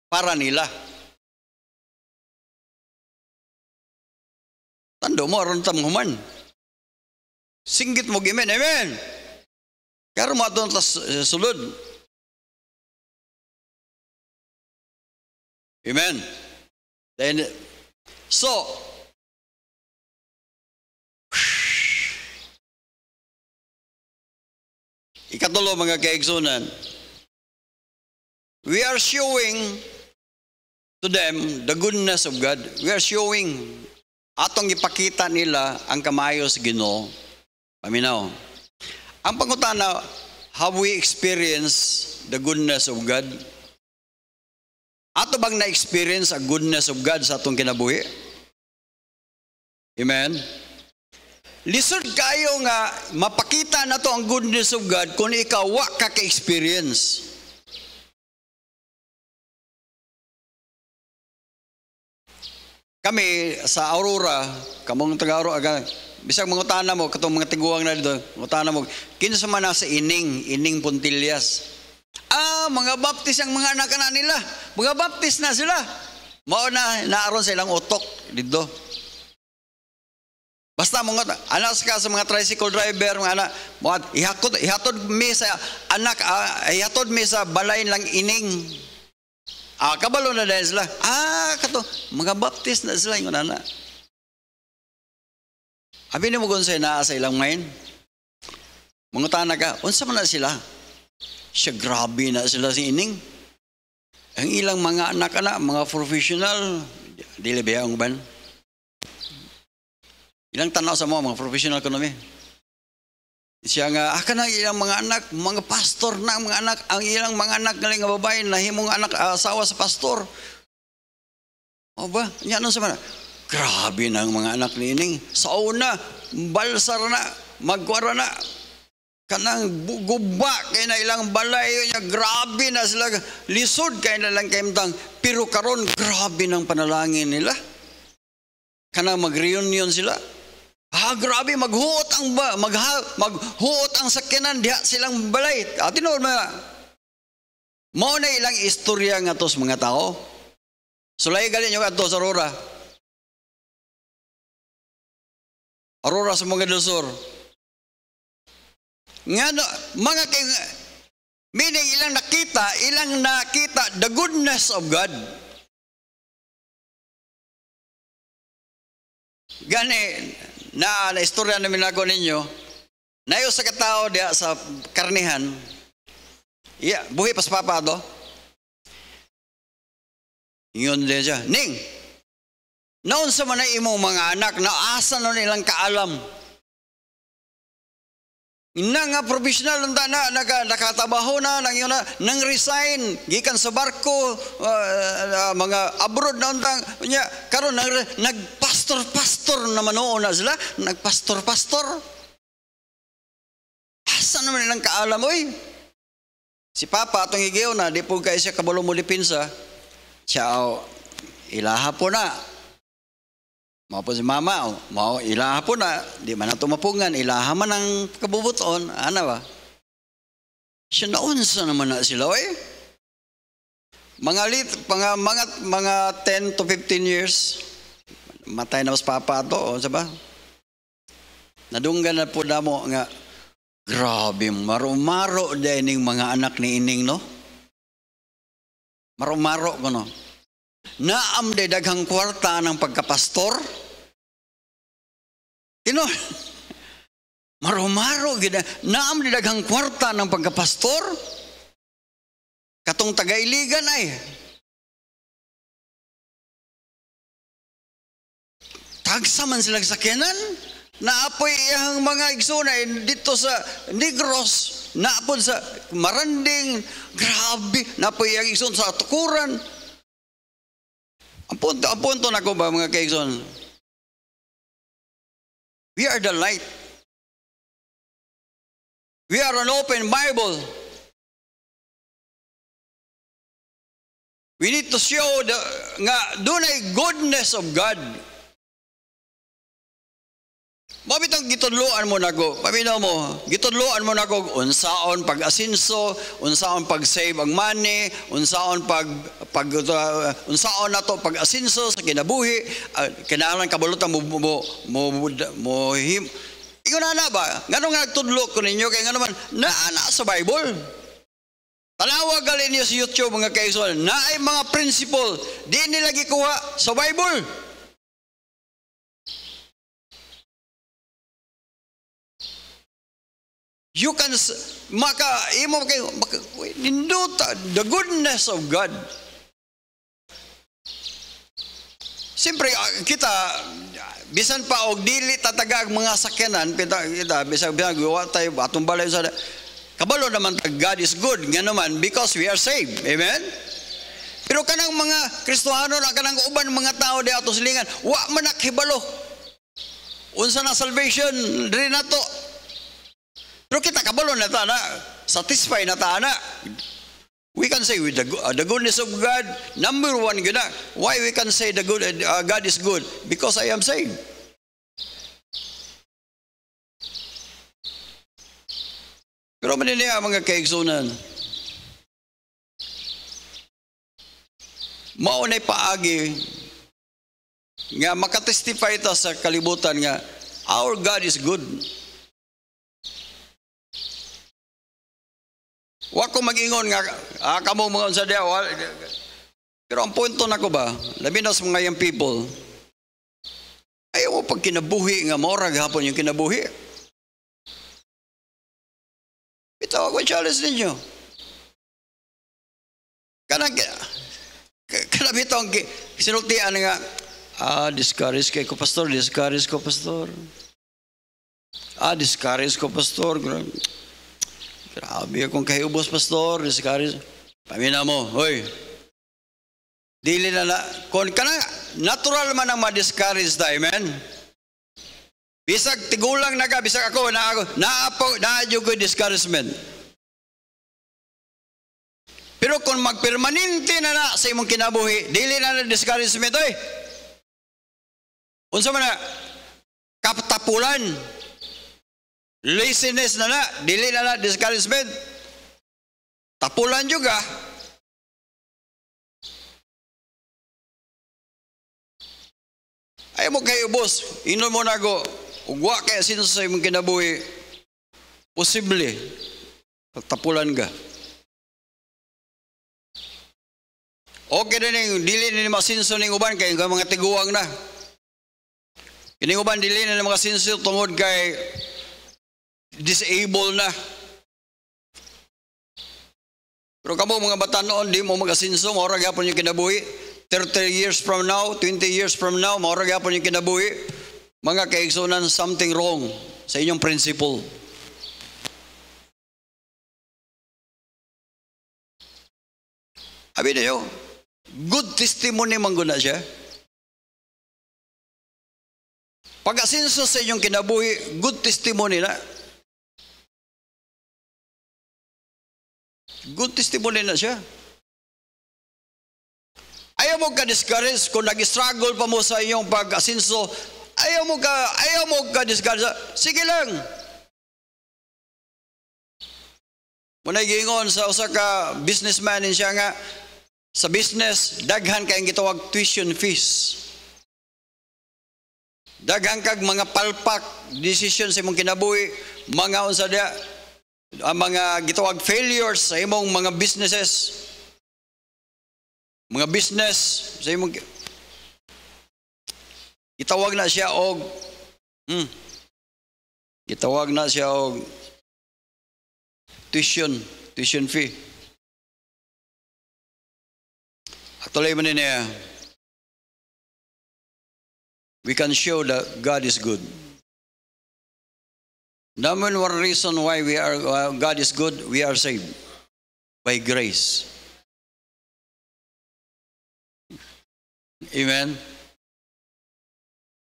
para nila. Tando mo, aron tam human. Singgit mo gimen, amen. Karo mo atong sulod. Amen. Then, so, ikatulo mga kaigsunan, we are showing to them the goodness of God. We are showing, atong ipakita nila ang kamayo sa Ginoo. Paminaw. Ang pangutana, have we experienced the goodness of God? Ato bang na-experience ang goodness of God sa atong kinabuhi? Amen? Lisod kayo nga mapakita na to ang goodness of God kung ikaw wa ka ka-experience. Kami sa Aurora, kamong taga-Aurora, bisag mangutana mo, katong mga tiguang na dito, mangutana mo, kinsa man na sa Ining Puntillas. Mga baptist ang mga anak na nila. Mga baptist na sila. Mao na naaron sa ilang utok dito. Basta mga anak ka sa mga tricycle driver, mga anak, ihatod mi sa anak, ihatod mi sa balay lang Ining. Kabalo na dahil sila. Kato, mga baptist na sila yung anak. Abi ni mo kung sa'yo naa sa ilang main. Mangutana ka, unsa man na sila? Siya, grabe na sila si Ining. Ang ilang mga anak na, mga professional, dili ba ang ban? Ilang tanaw sa mga professional economy. Siya nga, na ilang mga anak, mga pastor na mga anak, ang ilang mga anak galing nga babae, nahimong anak, asawa sa pastor. O ba? Yan sa mga, grabe na ang mga anak ni Ining. Sa una, balsar na, magkwara na, kanang guba kay na ilang balay niya, grabe na sila, lisod kay na lang kaimtang, pero karon grabe ng panalangin nila. Kanang mag-reunion sila. Grabe, maghuot ang sakyanan diha silang balay. Tinuod mao na ilang istorya nga to sa mga tao. Sulay gali nyo ato sa Aurora sa mga del Sur. Nga mga meaning ilang nakita the goodness of God. Gani na istorya namin ako ninyo, nayo sa katao diya sa karnihan, buhi pas papa do. Yun din siya, Ning, naon sa man na imong mga anak, na asa na nilang kaalam. nga professional na nakatabaho na nang resign gikan sa barko mga abroad na untang nya karon nagpastor naman noon na sila nagpastor asa naman nilang kaalam oy si Papa atong higayon na di po kay siya kabalo mo dipinsa siya ilaha po na mao po si Mama, mao ilaha po na, di man nato mapungan, ilaha man ang kabubuton, ana ba? Siya naunsa naman na sila, eh. Mga 10 to 15 years, matay na mas Papa to, o saba? Nadunggan na po na mo nga, grabe, maro-maro din mga anak ni Ining, no? Maro-maro ko, no? Naam de daghang kwarta ng pagkapastor. Tino, maro-maro gina. Naam de daghang kwarta ng pagkapastor. Katong taga-iligan ay. Tagsa man sila sakyanan. Naapoy iyang mga igsoon dito sa Negros. Naapod sa Maranding. Grabe. Naapoy iyang igsoon sa Tukuran. Ang punto na ko ba mga kaigsoon? We are the light. We are an open Bible. We need to show nga dunay goodness of God. Mabitang gitudloan mo nako. Paminaw mo, gitudloan mo nako unsaon pag-asinso, unsaon pag-save ang money, unsaon unsaon nato pag-asinso sa kinabuhi, kinahanglan kabulutan mo Ingon na ba? Ngano nga nagtudlo ko ninyo kay ngano man naa sa Bible. Tanawag gali niyo sa YouTube mga kaigsoon, naay mga principle di nila gikuha sa Bible. You can ninduta the goodness of God. Siyempre kita bisan pa og dili tatagag mga sakyanan kita bisan gawa tayo atong balay sa kabalo naman God is good nga naman because we are saved. Amen. Pero kanang mga Kristohano na kanang uban mga tao di ato silingan wa man nakahibalo unsa na salvation diri nato. Pero kita kabalo na ta na satisfy na ta na. We can say with the goodness of God, number one gina. Why we can say God is good? Because I am saved. Pero maniniya mga kaigsunan, maunay paagi nga makatestify ta sa kalibutan nga our God is good. Wa ko mag-ingon nga kamo mga unsa dia. Pero ang punto nako ba, labi na sa mga young people, ayaw mo pag kinabuhi nga maura gahapon yung kinabuhi. Ito ako challenge ninyo. Kanang bitong sinultian nga discourage ko pastor. Discourage ko pastor. Grabe akong kahiubos, pastor. Pamina mo, hoy. Dili na kung ka na, natural man ang ma-discourage tayo, amen? Bisag tigulang na ka, bisag ako, na-adyo ko discouragement. Pero kung magpermanente na sa imong kinabuhi, dili na discouragement, oy. Unsa man na, kaptapulan, laziness na dili na discouragement. Tapulan juga. Ay mo kayo boss, inon mo na go. Ugwa kaya sino sa imong kinabuhi. Posible. Tapulan ka. Okay na ning dili ni masinso ning uban kay mga tiguang na. Kining uban dili na mga sinso tungod kay disable na. Pero kamo mga bata noon, di mo mag-asinso, maura gyapon yung kinabuhi. 30 years from now, 20 years from now, maura gyapon yung kinabuhi. Mga kaigsunan, something wrong sa inyong principle. Abi niyo, good testimony man guna siya. Pag asinso sa inyong kinabuhi, good testimony na. Good testimony na siya. Ayaw mo ka-discourage kung nag-struggle pa mo sa iyong pag-asinso. Ayaw mo ka-discourage. Sige lang. Muna gingon sa usa ka businessman siya nga, sa business, daghan kayong gitawag tuition fees. Daghan kag mga palpak, decision sa imong kinabuhi, mga unsa dia, ang mga gitawag failures sa imong mga businesses. Mga business sa imong gitawag na siya og tuition fee. Actually man niya, we can show that God is good. Number one reason why God is good, we are saved by grace. Amen.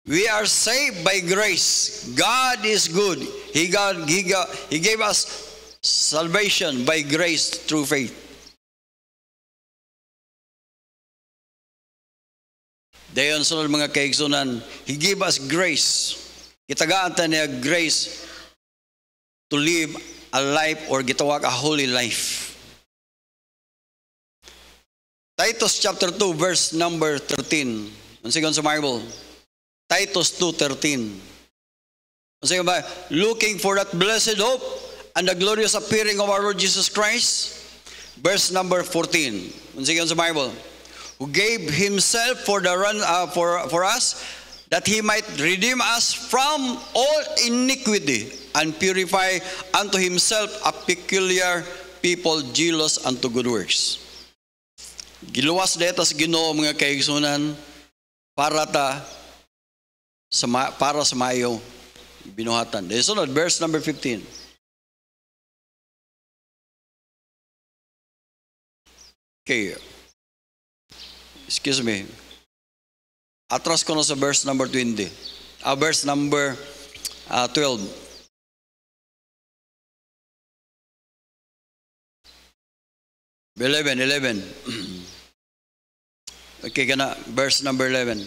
We are saved by grace. God is good. He gave us salvation by grace through faith. Dayon sunod mga kaigsunan, He gave us grace. Kitagaan ta niya grace to live a life or gitawag a holy life. Titus chapter 2 verse number 13. Unsa sa Bible? Titus 2:13. Unsa ba? Looking for that blessed hope and the glorious appearing of our Lord Jesus Christ. Verse number 14. Unsa sa Bible? Who gave himself for us that he might redeem us from all iniquity and purify unto himself a peculiar people jealous unto good works. Giluwas dito sa Ginoo mga kaigsunan para sa mayo binuhatan. Dahil sunod, verse number 15. Okay. Excuse me. Atras ko na sa verse number 20. Verse number 12. Eleven. Okay, kana verse number 11.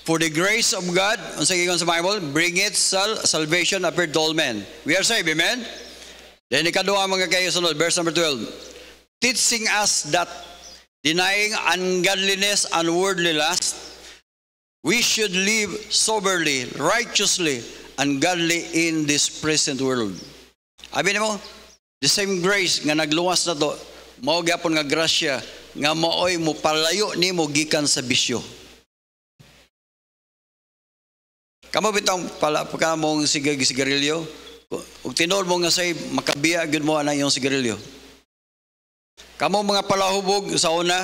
For the grace of God, unsa gigon sa Bible, bring it salvation appeared to all men. We are saved, amen? Then ikaduha mga kayo sunod, verse number 12. Teaching us that denying ungodliness and worldly lust, we should live soberly, righteously, and godly in this present world. Abi nimo, the same grace nga nagluwas na to, mao gyapon nga grasya nga maoy mo palayo nimo gikan sa bisyo. Kamo bitang pagka mong sigarilyo, ug tinol mo nga say makabiya gyud mo ana yung sigarilyo. Kamo mga palahubog sa una,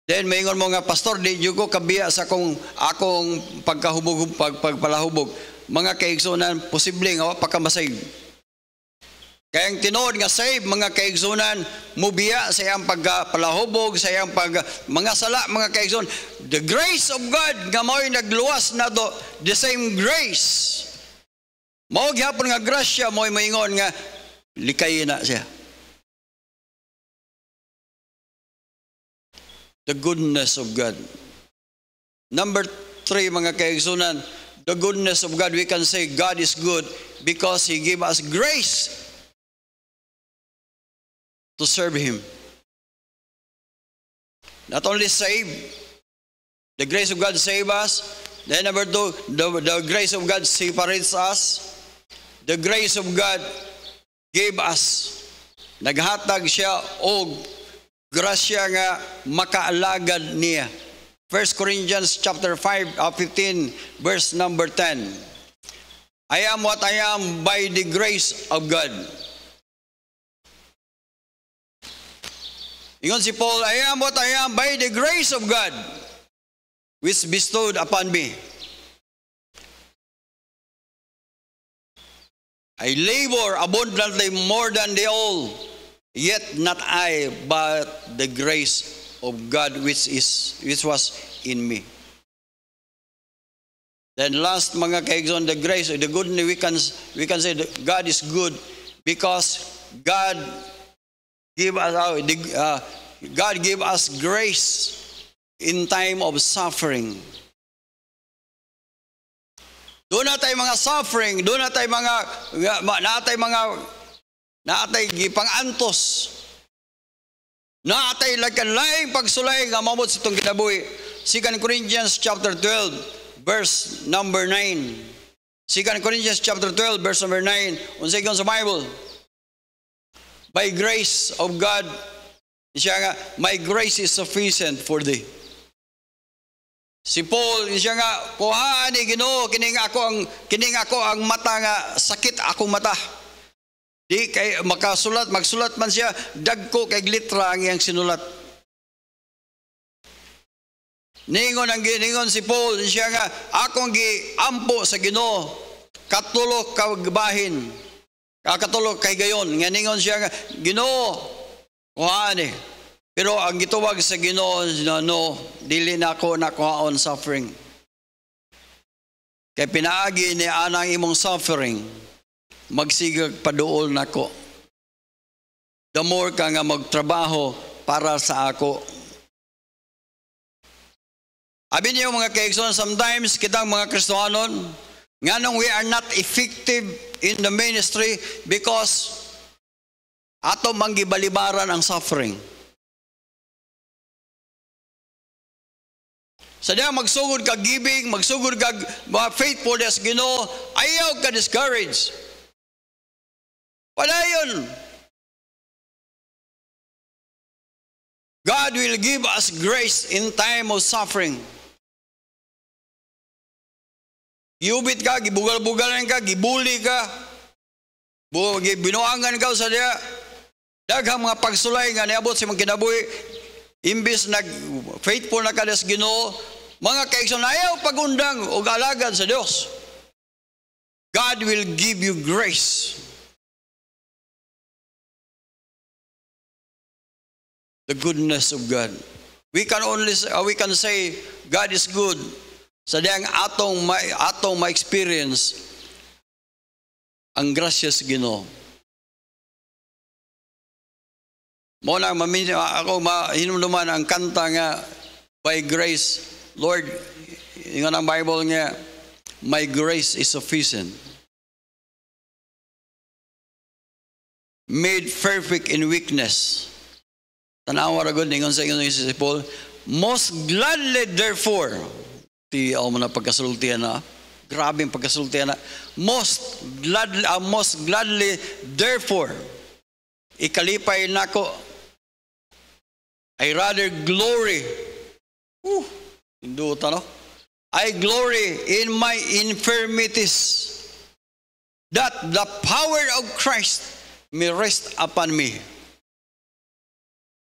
then maingon mo nga, pastor, di ko kabiya sa akong pagpalahubog. Mga kaigsunan, posible nga pagkamasave. Kaya ang tinood nga save, mga kaigsunan, mubiya sa iyang pagpalahubog, sa iyang mga sala, mga kaigsunan. The grace of God, nga mao'y nagluwas na to, the same grace. Mao gyapon nga grasya, mao'y maingon nga, likay na siya. The goodness of God. Number 3, mga kaigsunan, the goodness of God. We can say God is good because He gave us grace to serve Him. Not only save, the grace of God save us. Then number 2, the grace of God separates us. The grace of God gave us. Naghatag siya og grasya nga makaalagad niya. 1 Corinthians chapter 5, 15, verse number 10. I am what I am by the grace of God. Ingon si Paul, I am what I am by the grace of God, which bestowed upon me. I labor abundantly more than they all. Yet not I, but the grace of God which was in me. Then last, mga kaigsoon, the grace, the goodness, we can say that God is good because God give us grace in time of suffering. Doon na tayo mga suffering, doon na tayo naatay gipang-antos. Naatay lain pagsulay nga mamot sa itong kinabuhi. 2 Corinthians chapter 12, verse number 9. 2 Corinthians chapter 12, verse number 9. Unsay sa Bible? By grace of God, siya nga, my grace is sufficient for thee. Si Paul, siya nga, kuhaan ni Ginoo, kining ako ang mata nga, sakit akong mata. Di kay magsulat man siya, dagko kay litra ang iyang sinulat. Ningon si Paul, siya nga, akong giampo sa Ginoo, katulok kagbahin, kakatulok kay gayon. Nga ningon siya nga, Ginoo, kuhaan eh. Pero ang gituwag sa Ginoo, no, dili na ako nakuhaon suffering. Kay pinaagi ni anang imong suffering, magsigag paduol nako. The more ka nga magtrabaho para sa ako. Abi niyo mga kaigsoon, sometimes kitang mga Kristohanon, nganong we are not effective in the ministry because ato manggibalibaran ang suffering. Sa diya magsugod ka giving, magsugod ka faithfulness, Ginoo, ayaw ka discourage. Wala yun. God will give us grace in time of suffering. Giubit ka, gibugal-bugalan ka, gibuli ka, binuangan ka sa diya. Daghang mga pagsulay nga niabot sa mga kinabuhi, imbis faithful na kadas Ginoo, mga kaigsoon, ayaw pagundang o alagad sa Diyos. God will give you grace. The goodness of God. We can say God is good sa diyang atong ma-experience ang gracious Ginoo. Mo na ako hinumduman ang kanta nga by grace, Lord, ingon ang Bible nga, my grace is sufficient. Made perfect in weakness. Tanawa ra gud ingon sa ingon si Paul, most gladly therefore, mo na pagkasultihan na, grabe ang pagkasultihan na, most gladly therefore, ikalipay nako, I rather glory. Induta no? I glory in my infirmities, that the power of Christ may rest upon me.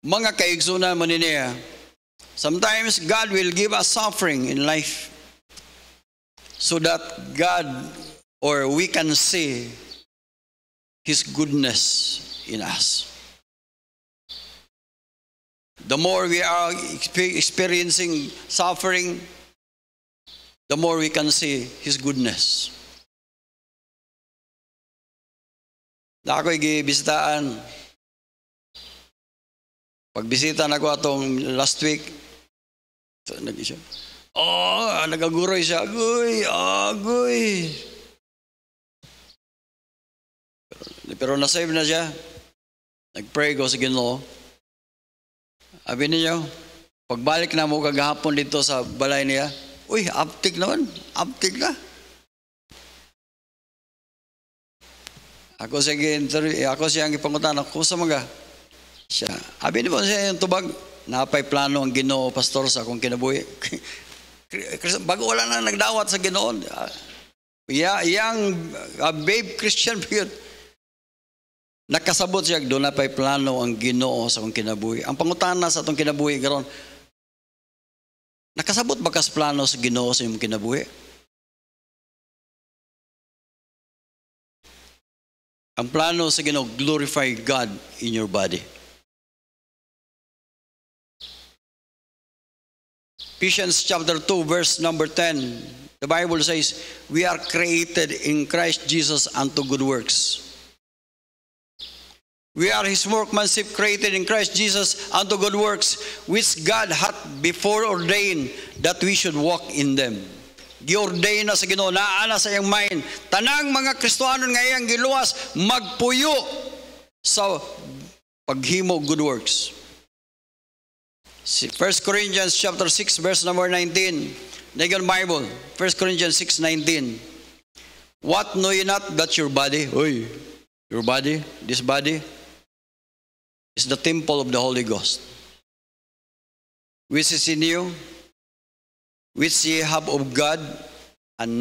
Mga kaigsunan mo niya, sometimes God will give us suffering in life so that God or we can see His goodness in us. The more we are experiencing suffering, the more we can see His goodness. Na ako'y gibisitaan. Pagbisita na ko atong last week, so, nagaguroy siya. Agoy. Pero nasave na siya. Nag-pray ko sa Ginoo. Abi niyo, pagbalik na mo kagahapon dito sa balay niya, aptik naman, aptik na. Ako siya ang ipangutan, ako sa mga siya. Abi niyo siya yung tubag, napay plano ang Ginoo, pastor, sa akong kinabuhi. Bago wala na nagdawat sa Ginoo, yang babe Christian period, nakasabot siya, doon na pa'y plano ang Ginoo sa akong kinabuhi. Ang pangutana sa atong kinabuhi karon, nakasabot ba kas plano sa Ginoo sa imong kinabuhi? Ang plano sa Ginoo, glorify God in your body. Ephesians chapter 2, verse number 10, the Bible says, we are created in Christ Jesus unto good works. We are His workmanship, created in Christ Jesus unto good works, which God hath before ordained that we should walk in them. Gi-ordain na sa Ginoo, naana sa iyang mind, tanang mga Kristohanon nga iyang giluwas, magpuyo sa paghimo good works. 1 Corinthians chapter 6, verse number 19, Dagon Bible, 1 Corinthians 6:19. What know ye not that your body, your body, this body, is the temple of the Holy Ghost, which is in you, which ye have of God, and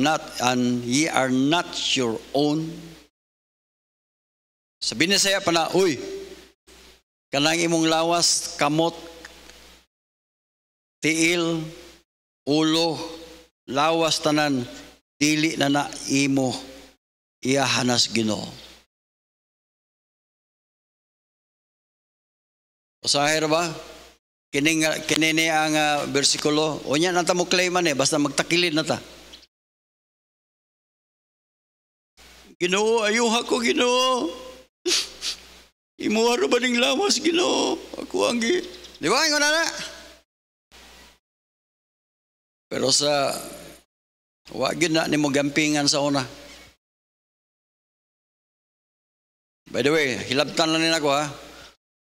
ye are not your own. Sa Binisaya pa na, kanang imong lawas, kamot, tiil, ulo, lawas tanan, dili na na imo, iyahanas Ginoo. Usahir ba? Kinini ang bersikulo. O niya nata mo claiman basta magtakilid na ta. Ginoo, ayuha ko Ginoo. Imuha ba ning lawas Ginoo? Ako ang di ba ingon na? Pero sa wa gyud na nimo gampingan sa una. By the way, hilabtan lang nila ko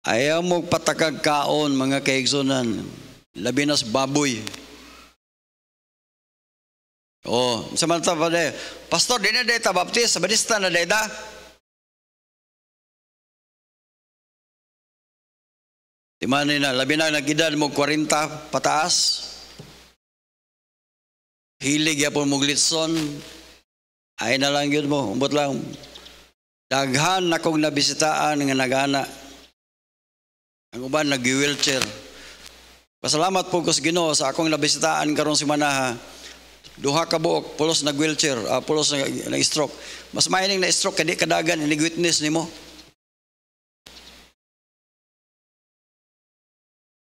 ayaw mo patakag kaon mga kaigsunan, labi nas baboy. Samanta pa Pastor, di na deta baptist, sabadista na deta. Di man na, labi na nag-edad mo 40 pataas. Hilig yapon mo glitson. Ay na lang yun mo, umbot lang. Daghan na kong nabisitaan nga nagana. Ang uban nag-wheelchair. Pasalamat po ko sa Ginoo sa akong nabisitaan karong semana. Duha ka buok, pulos nag-wheelchair, pulos nag-stroke. Mas maining na-stroke, kadi kadagan, inig-witness ni mo.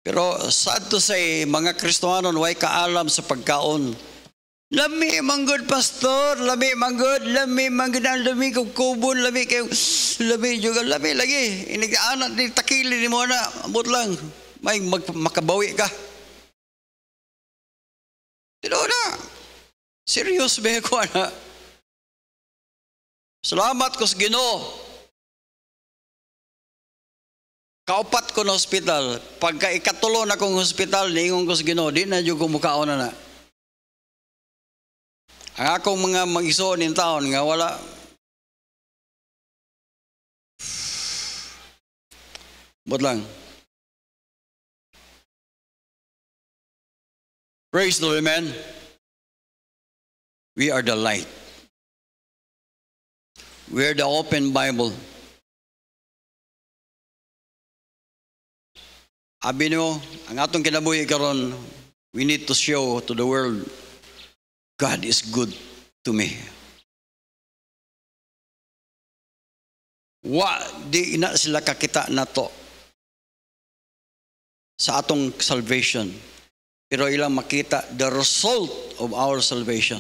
Pero sad to say, mga Kristohanon, way kaalam sa pagkaon. Lami manggod pastor, lami manggod ang lami kong kubon, lami juga, lami lagi. Inigaanan ni takili ni mo na, abot lang, may makabawi ka. Tino na, serious ba ko na? Salamat ko sa Ginoo. Kaupat ko na hospital, pagka ikatulo na kong hospital, niingon ko sa Ginoo, di na yung kumukaon na. Ang akong mga mag-isoon ng taon nga wala. But lang. Praise the Lord, amen. We are the light. We are the open Bible. Abi nyo, ang atong kinabuhi karon, we need to show to the world God is good to me. Di na sila kakita na to sa atong salvation. Pero ilang makita the result of our salvation.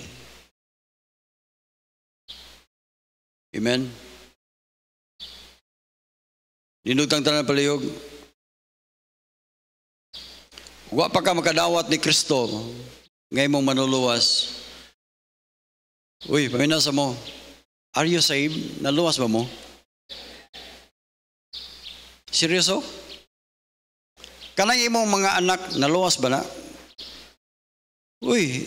Amen? Dinugtang tanan palihog. Wa pa ka makadawat ni Kristo ngay mong manuluwas. Paminasa mo. Are you saved? Naluwas ba mo? Seryoso? Kanang imong mga anak, naluwas ba na?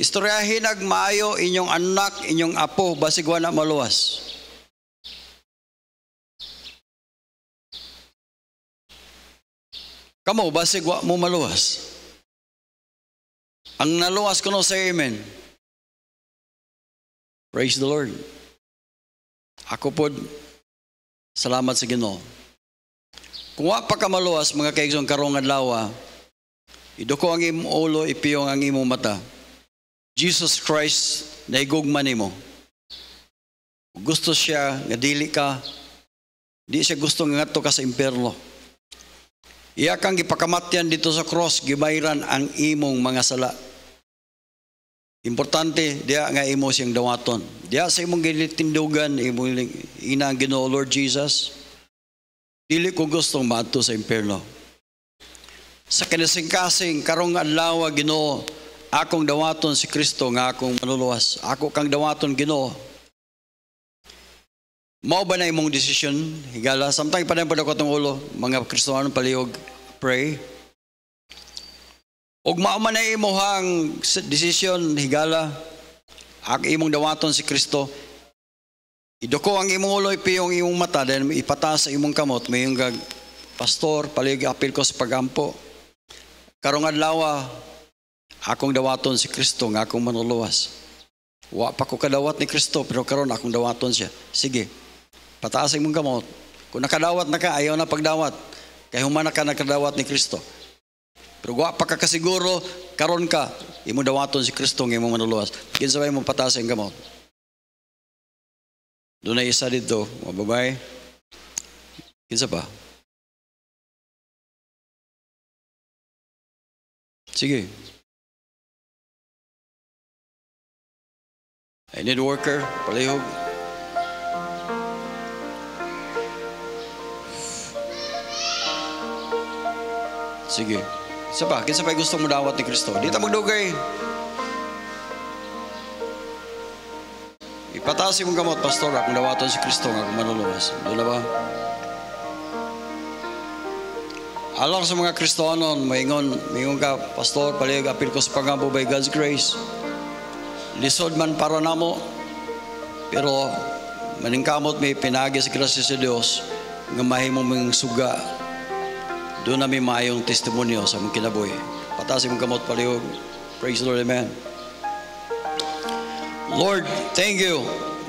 Istoryahin maayo inyong anak, inyong apo, basig wala maluwas. Kamo, basig wa mo maluwas. Ang naluwas ko no, say amen. Praise the Lord. Ako po, salamat sa Ginoo. Kung wa pa ka maluwas, mga kaigsoon karong adlaw, iduko ang imong ulo, ipiyong ang imong mata. Jesus Christ naigugma nimo. Gusto siya nga dili ka Di siya gusto nga ngadto ka sa impyerno. Iya kang gipakamatyan dito sa cross, gibayran ang imong mga sala. Importante, diya nga imo siyang dawaton. Diya sa imong gilitindugan, imong inang Ginoo Lord Jesus, dili ko gustong maadto sa impyerno. Sa kinasingkasing karong adlaw Ginoo, akong dawaton si Kristo nga akong manuluwas. Ako kang dawaton Ginoo. Mao ba na imong desisyon? Higala, samtang pa na ko itong ulo, mga Kristohanon palihog, pray. Og mao man na imuhang desisyon, higala, ang imong dawaton si Kristo, iduko ang imong ulo, ipiyong imong mata, dahil ipataas sa imong kamot, may yung pastor, palihog, apil ko sa pagampo. Karong adlaw, akong dawaton si Kristo, nga akong manuluwas. Wa pa ko kadawat ni Kristo, pero karon akong dawaton siya. Sige. Pataas mong kamot. Kung nakadawat na ka, ayaw na pagdawat. Kaya humana ka nakadawat ni Kristo. Pero wa pa ka kasiguro, karon ka, imo dawaton si Kristo ng imong manuluwas. Kinsabay mo pataas ang kamot. Doon na isa dito, mga babae. Kinsa pa? Sige. I need worker, palihog. Sige. Isa pa, kinsa pa gusto mo dawat ni Kristo? Di ta magdugay. Ipataas imong kamot, pastor, akong dawaton si Kristo nga akong manuluwas. Doon na ba? Alang sa mga Kristohanon, maingon ka, pastor, palihog, apil ko sa pagampo by God's grace. Lisod man para namo, pero maningkamot may pinagi sa grasya sa Dios nga mahimo mong suga. Doon na may maayong testimonyo sa mong kinabuhi. Pataas imong kamot palihog. Praise the Lord, amen. Lord, thank you.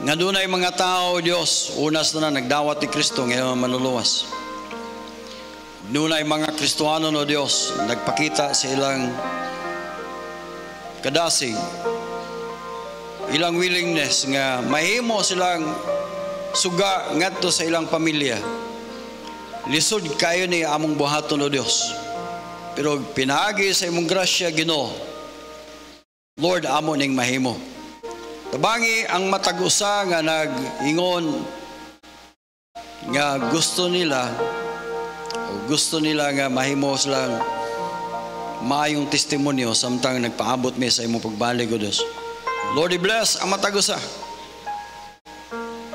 Nga doon ay mga tao, Diyos, unas na nagdawat ni Kristo ngayon manuluwas. Doon ay mga Kristohanon, o Diyos, nagpakita sa ilang kadasig, ilang willingness nga mahimo silang suga ngadto sa ilang pamilya. Lisod kayo ni among buhaton, o Diyos. Pero pinagi sa imong grasya, Ginoo, Lord, amo ning mahimo. Tabangi ang matag-usa nga nag-ingon nga gusto nila nga mahimo silang maayong testimonyo samtang nagpaabot mi sa imong pagbalik, o Diyos. Lord, i-bless ang matag-usa.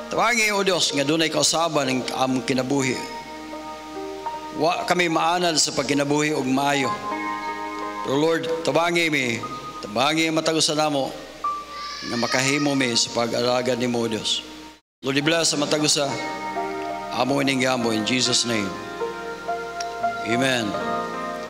Tabangi, o Diyos, nga dunay kausaban ng among kinabuhi. Wa kami maanad sa pagkinabuhi og maayo. Pero Lord, tabangi ang matag-usa namo nga makahimo mi sa pag-alagad nimo, o Dios. Lord, i-bless sa matag-usa. Amo ning gamo in Jesus' name. Amen.